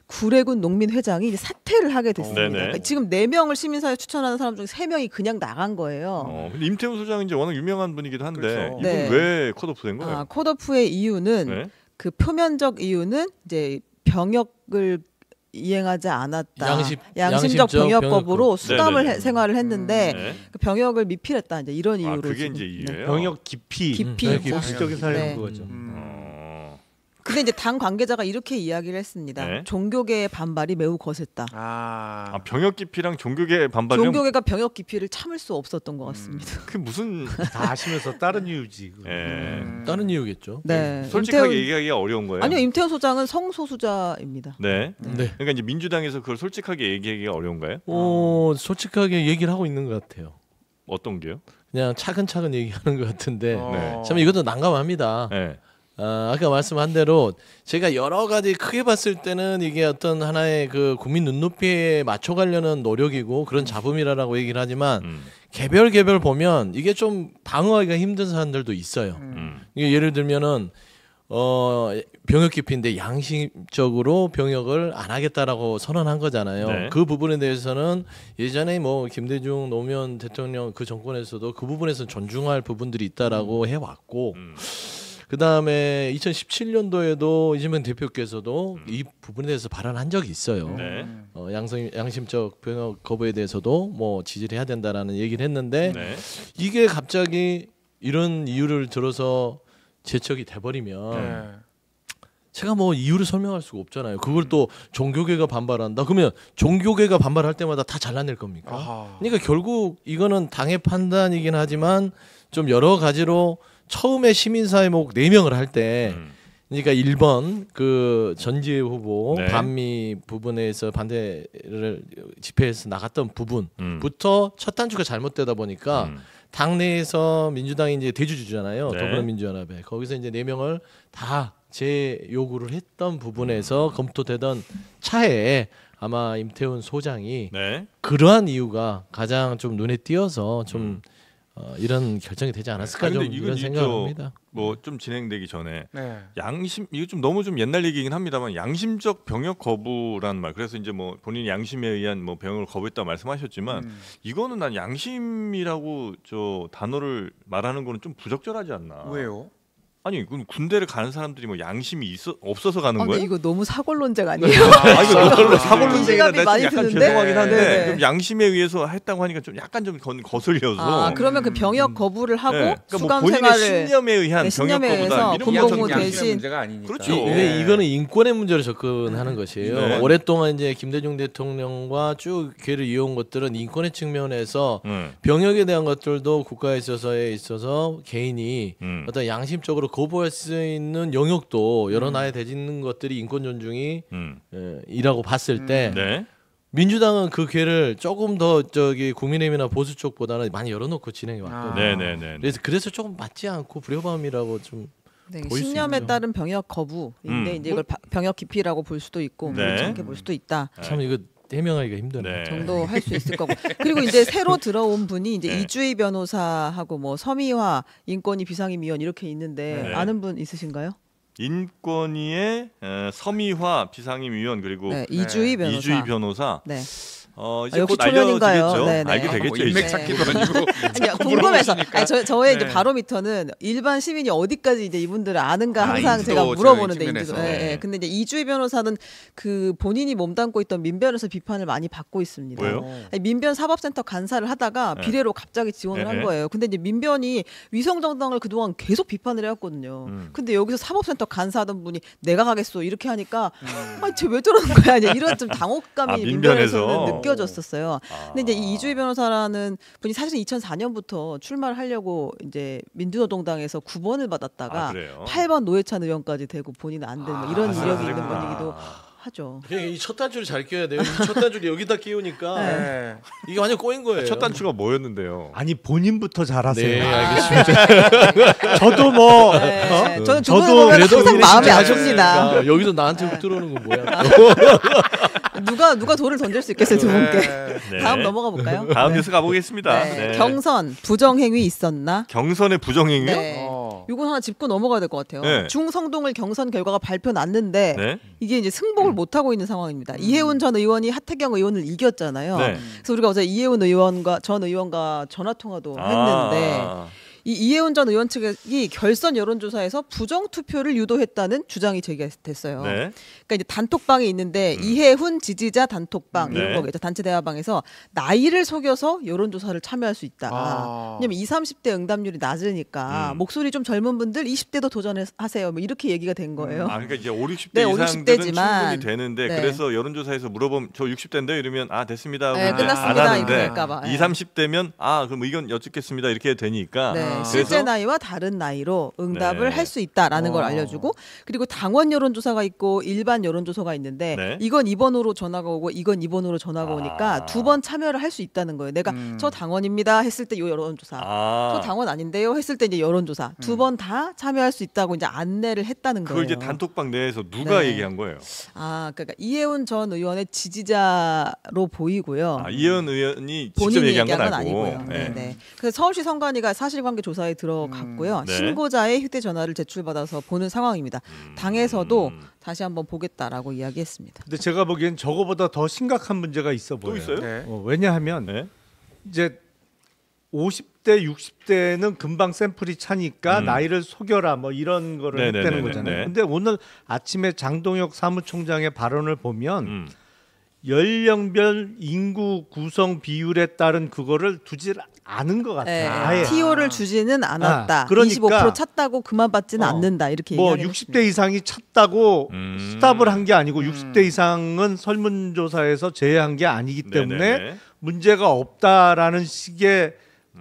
구례군 농민회장이 이제 사퇴를 하게 됐습니다. 네네. 그러니까 지금 4명을 시민사회 추천하는 사람 중에 3명이 그냥 나간 거예요. 근데 임태훈 소장은 이제 워낙 유명한 분이기도 한데 그렇죠. 이분 네. 왜 컷오프된 거예요? 컷오프의 이유는 네. 그 표면적 이유는 이제 병역을 이행하지 않았다. 양심적 병역법으로 수감을 네네네. 생활을 했는데 네. 그 병역을 미필했다. 이제 이런 이유로 그게 지금, 이제 네. 이유예요. 병역 기피, 기피. 네, 공식적인 사례는 네. 그거죠. 근데 이제 당 관계자가 이렇게 이야기를 했습니다. 네. 종교계의 반발이 매우 거셌다. 아, 병역 기피랑 종교계 반발이랑 종교계가 병역 기피를 참을 수 없었던 것 같습니다. 그 무슨 다 하시면서 다른 이유지. 예. 다른 이유겠죠. 네. 솔직하게 임태훈- 얘기하기가 어려운 거예요. 아니요, 임태훈 소장은 성소수자입니다. 네. 네. 그러니까 이제 민주당에서 그걸 솔직하게 얘기하기가 어려운가요? 솔직하게 얘기를 하고 있는 것 같아요. 어떤 게요? 그냥 차근차근 얘기하는 것 같은데 네. 참 이것도 난감합니다. 네. 아까 말씀한 대로 제가 여러 가지 크게 봤을 때는 이게 어떤 하나의 그 국민 눈높이에 맞춰가려는 노력이고 그런 잡음이라고 얘기를 하지만 개별 보면 이게 좀 방어하기가 힘든 사람들도 있어요. 이게 예를 들면은 병역 기피인데 양심적으로 병역을 안 하겠다라고 선언한 거잖아요. 네. 그 부분에 대해서는 예전에 뭐 김대중 노무현 대통령 그 정권에서도 그 부분에서 존중할 부분들이 있다라고 해왔고 그 다음에 2017년도에도 이재명 대표께서도 이 부분에 대해서 발언한 적이 있어요. 네. 양심적 병역 거부에 대해서도 뭐 지지를 해야 된다라는 얘기를 했는데 네. 이게 갑자기 이런 이유를 들어서 제척이 돼버리면 제가 뭐 이유를 설명할 수가 없잖아요. 그걸 또 종교계가 반발한다. 그러면 종교계가 반발할 때마다 다 잘라낼 겁니까? 그러니까 결국 이거는 당의 판단이긴 하지만 좀 여러 가지로 처음에 시민사회목 4명을 할 때 그러니까 1번 그 전지혜 후보 네. 반미 부분에서 반대를 집회에서 나갔던 부분부터 첫 단추가 잘못되다 보니까 당내에서 민주당이 이제 대주주잖아요. 네. 더불어민주연합에 거기서 이제 4명을 다 재요구를 했던 부분에서 검토되던 차에 아마 임태훈 소장이 네. 그러한 이유가 가장 좀 눈에 띄어서 좀 이런 결정이 되지 않았을까 좀 이런 생각을 합니다. 뭐 좀 진행되기 전에 네. 양심 이거 좀 너무 좀 옛날 얘기긴 합니다만 양심적 병역 거부라는 말 그래서 이제 뭐 본인이 양심에 의한 뭐 병역을 거부했다 말씀하셨지만 이거는 난 양심이라고 저 단어를 말하는 거는 좀 부적절하지 않나? 왜요? 아니 그럼 군대를 가는 사람들이 뭐 양심이 없어서 가는 근데 거예요? 이거 너무 사골론쟁 아니에요? 이거 사골론쟁이라 기시감이 좀 많이 약간 드는데? 죄송하긴 한데 네. 그럼 양심에 의해서 했다고 하니까 좀 약간 좀 거슬려서 아, 그러면 그 병역 거부를 하고 네. 그러니까 뭐 수감 본인의 생활을 신념에 의한 네, 신념에 병역 거부다 의해서 이런 군복무 거 양심의 대신 문제가 아니니까. 그렇죠. 이거는 인권의 문제로 접근하는 것이에요. 네. 오랫동안 이제 김대중 대통령과 쭉 기회를 이어온 것들은 인권의 측면에서 병역에 대한 것들도 국가에 있어서 개인이 어떤 양심적으로 거부할 수 있는 영역도 여러 나라에 되는 것들이 인권 존중이 이라고 봤을 때 네. 민주당은 그 기회를 조금 더 저기 국민의힘이나 보수 쪽보다는 많이 열어놓고 진행해 왔거든요. 네네네. 그래서 조금 맞지 않고 불협화음이라고 좀 네, 보일 수 신념에 있죠. 따른 병역 거부인데 이제 이걸 병역 기피라고 볼 수도 있고 네. 그렇지 않게 볼 수도 있다 참 이거 해명하기가 힘드네. 네. 정도 할 수 있을 거고 그리고 이제 새로 들어온 분이 이제 네. 이주희 변호사하고 뭐 서미화 인권위 비상임위원 이렇게 있는데 네. 아는 분 있으신가요? 인권위의 서미화 비상임위원 그리고 네, 이주희 변호사. 이주희 변호사. 네. 이제 역시 곧 초면인가요? 알려지겠죠. 네, 네. 알게 뭐 되겠죠. 인맥 이제. 찾기도 아니고 아니요, 궁금해서. 물어보시니까. 아니, 저의 이제 네. 바로미터는 일반 시민이 어디까지 이제 이분들을 아는가 아, 항상 인지도, 제가 저 물어보는데 측면에서. 인지도. 예, 예. 근데 이제 이주희 변호사는 그 본인이 몸담고 있던 민변에서 비판을 많이 받고 있습니다. 왜요? 아니, 민변 사법센터 간사를 하다가 네. 비례로 갑자기 지원을 네, 한 네. 거예요. 근데 이제 민변이 위성정당을 그동안 계속 비판을 해왔거든요. 근데 여기서 사법센터 간사하던 분이 내가 가겠소 이렇게 하니까 아니 쟤 왜 저러는 거야? 이제 이런 좀 당혹감이 아, 민변에서는 민변에서? 느껴졌었어요. 근데 이제 이주희 변호사라는 분이 사실 2004년부터 출마를 하려고 이제 민주노동당에서 9번을 받았다가 아, 그래요? 8번 노회찬 의원까지 되고 본인은 안 되는 뭐 이런 이력이 있는 그랬구나. 분이기도 하죠. 그러니까 이 첫 단추를 잘 끼워야 돼요. 이 첫 단추를 여기다 끼우니까 네. 이게 완전 꼬인 거예요. 첫 단추가 뭐였는데요? 아니 본인부터 잘하세요. 네, 알겠습니다. 저도 뭐 네, 저는 두 저도 분을 보면 그래도 항상 마음이 하셨으니까 아픕니다. 여기서 나한테 훅 들어오는 건 뭐야? 누가 돌을 던질 수 있겠어요 두 분께. 네. 다음 넘어가 볼까요? 다음 네. 뉴스 가보겠습니다. 네. 네. 경선 부정행위 있었나? 경선의 부정행위요? 네. 이건 하나 짚고 넘어가야 될 것 같아요. 네. 중성동을 경선 결과가 발표 났는데 네. 이게 이제 승복을 못 하고 있는 상황입니다. 이해운 전 의원이 하태경 의원을 이겼잖아요. 네. 그래서 우리가 어제 이해운 의원과 전 의원과 전화 통화도 했는데 아. 이 이해운 전 의원 측이 결선 여론조사에서 부정 투표를 유도했다는 주장이 제기됐어요. 네. 그러니까 이제 단톡방이 있는데 이해훈 지지자 단톡방 네. 이런 거겠죠. 단체 대화방에서 나이를 속여서 여론조사를 참여할 수 있다. 왜냐면 20, 30대 응답률이 낮으니까 목소리 좀 젊은 분들 20대도 도전하세요. 뭐 이렇게 얘기가 된 거예요. 그러니까 이제 5, 60대 네, 5, 이상들은 60대지만. 충분히 되는데 네. 그래서 여론조사에서 물어보면 저 60대인데 이러면 됐습니다. 네, 하고 이제 끝났습니다. 안 하는데 이럴까 봐. 20, 30대면 그럼 의견 여쭙겠습니다. 이렇게 되니까 네, 그래서 실제 나이와 다른 나이로 응답을 네. 할 수 있다라는 걸 알려주고 그리고 당원 여론조사가 있고 일반 여론조사가 있는데 네. 이건 2번으로 전화가 오고 이건 2번으로 전화가 오니까 2번 참여를 할 수 있다는 거예요. 내가 저 당원입니다 했을 때 이 여론조사 저 당원 아닌데요 했을 때 이제 여론조사 2번 다 참여할 수 있다고 이제 안내를 했다는 거예요. 그걸 이제 단톡방 내에서 누가 네. 얘기한 거예요? 그러니까 이해훈 전 의원의 지지자로 보이고요. 이해은 의원이 직접 본인이 얘기한 건 아니고요. 아니고. 네. 네. 그래서 서울시 선관위가 사실관계 조사에 들어갔고요. 네. 신고자의 휴대전화를 제출받아서 보는 상황입니다. 당에서도 다시 한번 보겠다라고 이야기했습니다. 근데 제가 보기엔 저거보다 더 심각한 문제가 있어 보여요. 또 있어요? 네. 왜냐하면 네. 이제 50대, 60대는 금방 샘플이 차니까 나이를 속여라 뭐 이런 거를 네네네네. 했다는 거잖아요. 네. 근데 오늘 아침에 장동혁 사무총장의 발언을 보면 연령별 인구 구성 비율에 따른 그거를 두지 않은 것 같아요. 네. 아예. TO를 주지는 않았다. 그러니까 25% 찼다고 그만 받지는 않는다. 이렇게 뭐 이야기했습니다. 60대 이상이 찼다고 스탑을 한 게 아니고 60대 이상은 설문조사에서 제외한 게 아니기 때문에 네네네. 문제가 없다라는 식의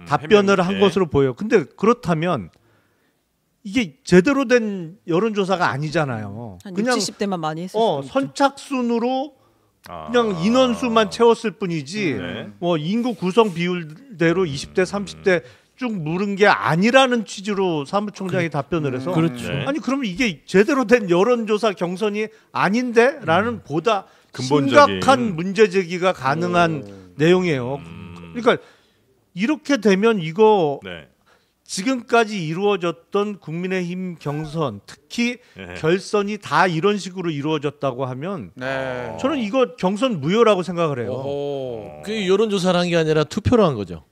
답변을 한 네. 것으로 보여요. 근데 그렇다면 이게 제대로 된 여론조사가 아니잖아요. 한 그냥 60, 70대만 많이 했을 수도 있죠. 선착순으로 그냥 인원수만 채웠을 뿐이지 네. 뭐 인구 구성 비율대로 20대 30대 쭉 물은 게 아니라는 취지로 사무총장이 답변을 해서 그렇죠. 네. 아니 그러면 이게 제대로 된 여론조사 경선이 아닌데라는 보다 근본적인. 심각한 문제 제기가 가능한 내용이에요. 그러니까 이렇게 되면 이거 네. 지금까지 이루어졌던 국민의힘 경선 특히 네. 결선이 다 이런 식으로 이루어졌다고 하면 네. 저는 이거 경선 무효라고 생각을 해요. 오호. 그 여론조사를 한 게 아니라 투표로 한 거죠.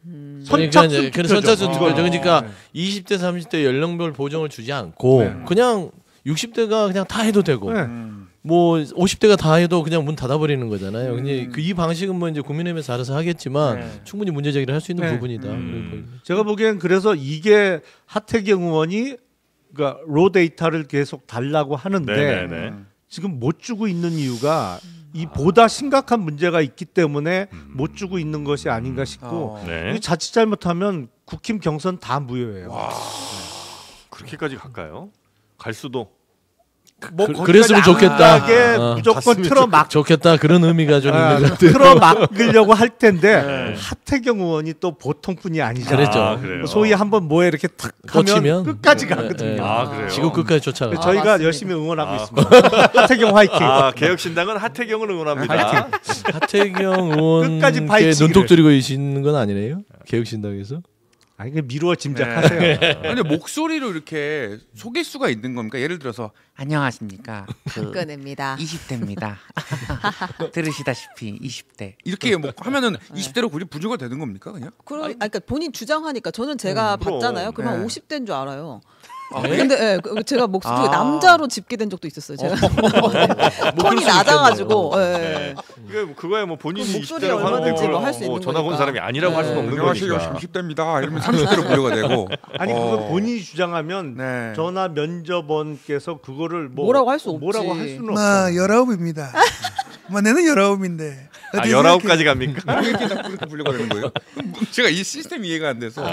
선착순 투표죠. 선착순 투표죠. 이거는. 그러니까 네. 20대 30대 연령별 보정을 주지 않고 네. 그냥 60대가 그냥 다 해도 되고 네. 뭐 50대가 다 해도 그냥 문 닫아버리는 거잖아요. 근데 이 방식은 뭐 이제 국민의힘에서 알아서 하겠지만 네. 충분히 문제 제기를 할 수 있는 네. 부분이다. 제가 보기엔 그래서 이게 하태경 의원이 그러니까 로 데이터를 계속 달라고 하는데 네네네. 지금 못 주고 있는 이유가 이 보다 심각한 문제가 있기 때문에 못 주고 있는 것이 아닌가 싶고 네. 이거 자칫 잘못하면 국힘 경선 다 무효예요. 그렇게까지 갈까요? 갈 수도. 뭐 그랬으면 좋겠다. 안하게 무조건 갔으면 틀어막 좋겠다 그런 의미가 좀 있는 것 같아요. 틀어막으려고 할 텐데 하태경 의원이 또 보통 분이 아니잖아요. 그랬죠. 그래요. 소위 한번 뭐에 이렇게 탁 하면 꽂히면 끝까지 가거든요. 그래요. 지금 끝까지 쫓아가. 저희가 맞습니다. 열심히 응원하고 있습니다. 하태경 화이팅. 개혁신당은 하태경을 응원합니다. 하태경 의원께 끝까지 파헤치기를. 눈독 들이고 계시는 건 아니네요. 개혁신당에서. 아니 그 미루어 짐작하세요. 근데 목소리로 이렇게 속일 수가 있는 겁니까? 예를 들어서 안녕하십니까? 박근혜입니다. 20대입니다. 들으시다시피 20대 이렇게 뭐 하면은 20대로 굳이 부조가 되는 겁니까 그냥? 그러니까 본인 주장하니까 저는 제가 그럼. 봤잖아요. 그러면 네. 50대인 줄 알아요. 네? 근데 제가 목소리가 남자로 집계된 적도 있었어요. 제가 톤이 낮아가지고. 예. 그거야 뭐 본인이 그 목소리가 20대라고 얼마든지 하는데 뭐 할수 있는 전화 건 거니까. 사람이 아니라고 할 수는 없는 안녕하세요. 거니까. 30대입니다. 이러면 30대로 부조가 되고. 아니 그거 본인이 주장하면 네. 전화 면접원께서 그거를 뭐라고 할수 없지. 뭐라고 할 수는 뭐 없어. 19입니다. 뭐 내는 19인데. 19까지 갑니까? 이렇게 다 그렇게 분류가 되는 거예요? 제가 이 시스템 이해가 안 돼서.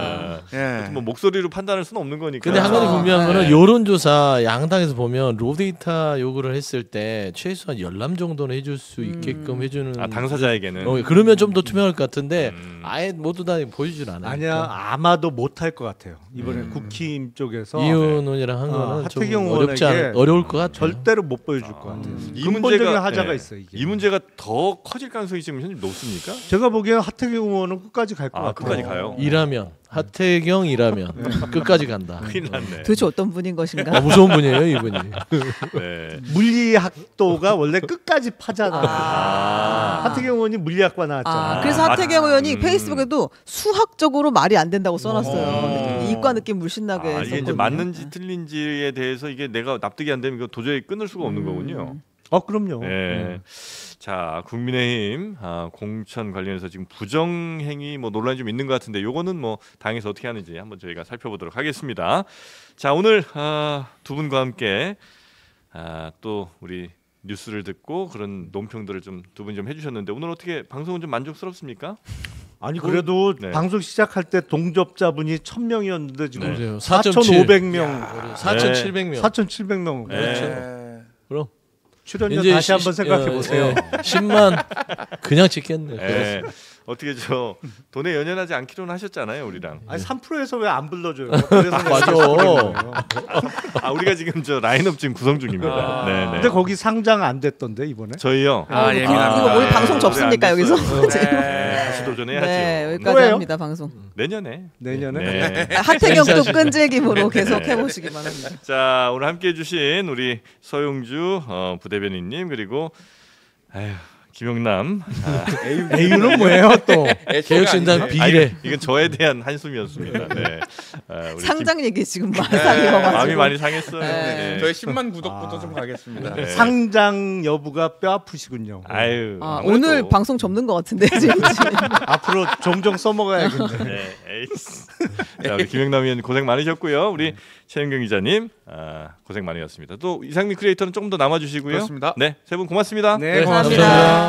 예. 뭐 목소리로 판단할 수는 없는 거니까. 근데 한 가지 분명한 거는 여론조사 양당에서 보면 로데이터 요구를 했을 때 최소한 열람 정도는 해줄 수 있게끔 해주는. 당사자에게는. 그러면 좀 더 투명할 것 같은데 아예 모두 다 보여주질 않아요. 아니야 아마도 못할 것 같아요. 이번에 국힘 쪽에서 이훈 의원이랑 한 거는 좀 하태경 어렵지 어려울 것 같아요. 절대로 못 보여줄 것 같아요. 이 근본적인 문제가 하자가 예. 있어 이게. 이 문제가 더 커질 가능성이 지금 현재 높습니까? 제가 보기에는 하태경 의원은 끝까지 갈 것 같아요. 끝까지 가요. 일하면 하태경이라면 끝까지 간다. 큰일 났네. 도대체 어떤 분인 것인가? 무서운 분이에요, 이분이. 네. 물리학도가 원래 끝까지 파잖아요. 하태경 의원이 물리학과 나왔잖아. 그래서 하태경 의원이 페이스북에도 수학적으로 말이 안 된다고 써놨어요. 이과 느낌 물씬 나게. 이게 이제 썼거든요. 맞는지 틀린지에 대해서 이게 내가 납득이 안 되면 이거 도저히 끊을 수가 없는 거군요. 그럼요. 네. 자, 국민의힘 공천 관련해서 지금 부정행위 뭐 논란이 좀 있는 것 같은데 요거는 뭐 당에서 어떻게 하는지 한번 저희가 살펴보도록 하겠습니다. 자, 오늘 두 분과 함께 또 우리 뉴스를 듣고 그런 논평들을 좀 두 분 좀 해주셨는데 오늘 어떻게 방송은 좀 만족스럽습니까? 아니 그래도 네. 방송 시작할 때 동접자분이 1,000명이었는데 지금 네. 4,500명, 4,700명. 4,700명. 네. 그럼 출연료 다시 한번 생각해 보세요. 10만 그냥 찍겠네. 네. 어떻게 저 돈에 연연하지 않기로는 하셨잖아요, 우리랑. 아니 3%에서 왜 안 불러줘요? 그래서 맞아. 우리가 지금 저 라인업 지금 구성 중입니다. 네, 네. 근데 거기 상장 안 됐던데 이번에? 저희요. 예민합니다. 이거 우리 방송 접습니까 안 됐어요. 여기서? 네, 다시 도전해야죠. 네, 여기까지 또예요? 합니다 방송. 내년에. 내년에? 네. 하태경도 끈질김으로 계속 해보시기만 합니다. 자, 오늘 함께해 주신 우리 서용주 부대변인님 그리고 김영남 AU는 뭐예요 또? 개혁신당 비례. 이건 저에 대한 한숨이었습니다. 네. 우리 상장 얘기 지금 많이 입어가지고. 마음이 많이 상했어요. 네. 네. 저희 10만 구독부터 좀 가겠습니다. 네. 상장 여부가 뼈 아프시군요. 아유. 아무래도- 오늘 방송 접는 것 같은데 지금. 앞으로 종종 써먹어야겠네. 네. 에이스. 자, 우리 김영남 의원 고생 많으셨고요. 우리 최영경 기자님 고생 많으셨습니다. 또 이상민 크리에이터는 조금 더 남아주시고요. 그렇습니다. 네, 세 분 고맙습니다. 네, 고맙습니다. 고맙습니다.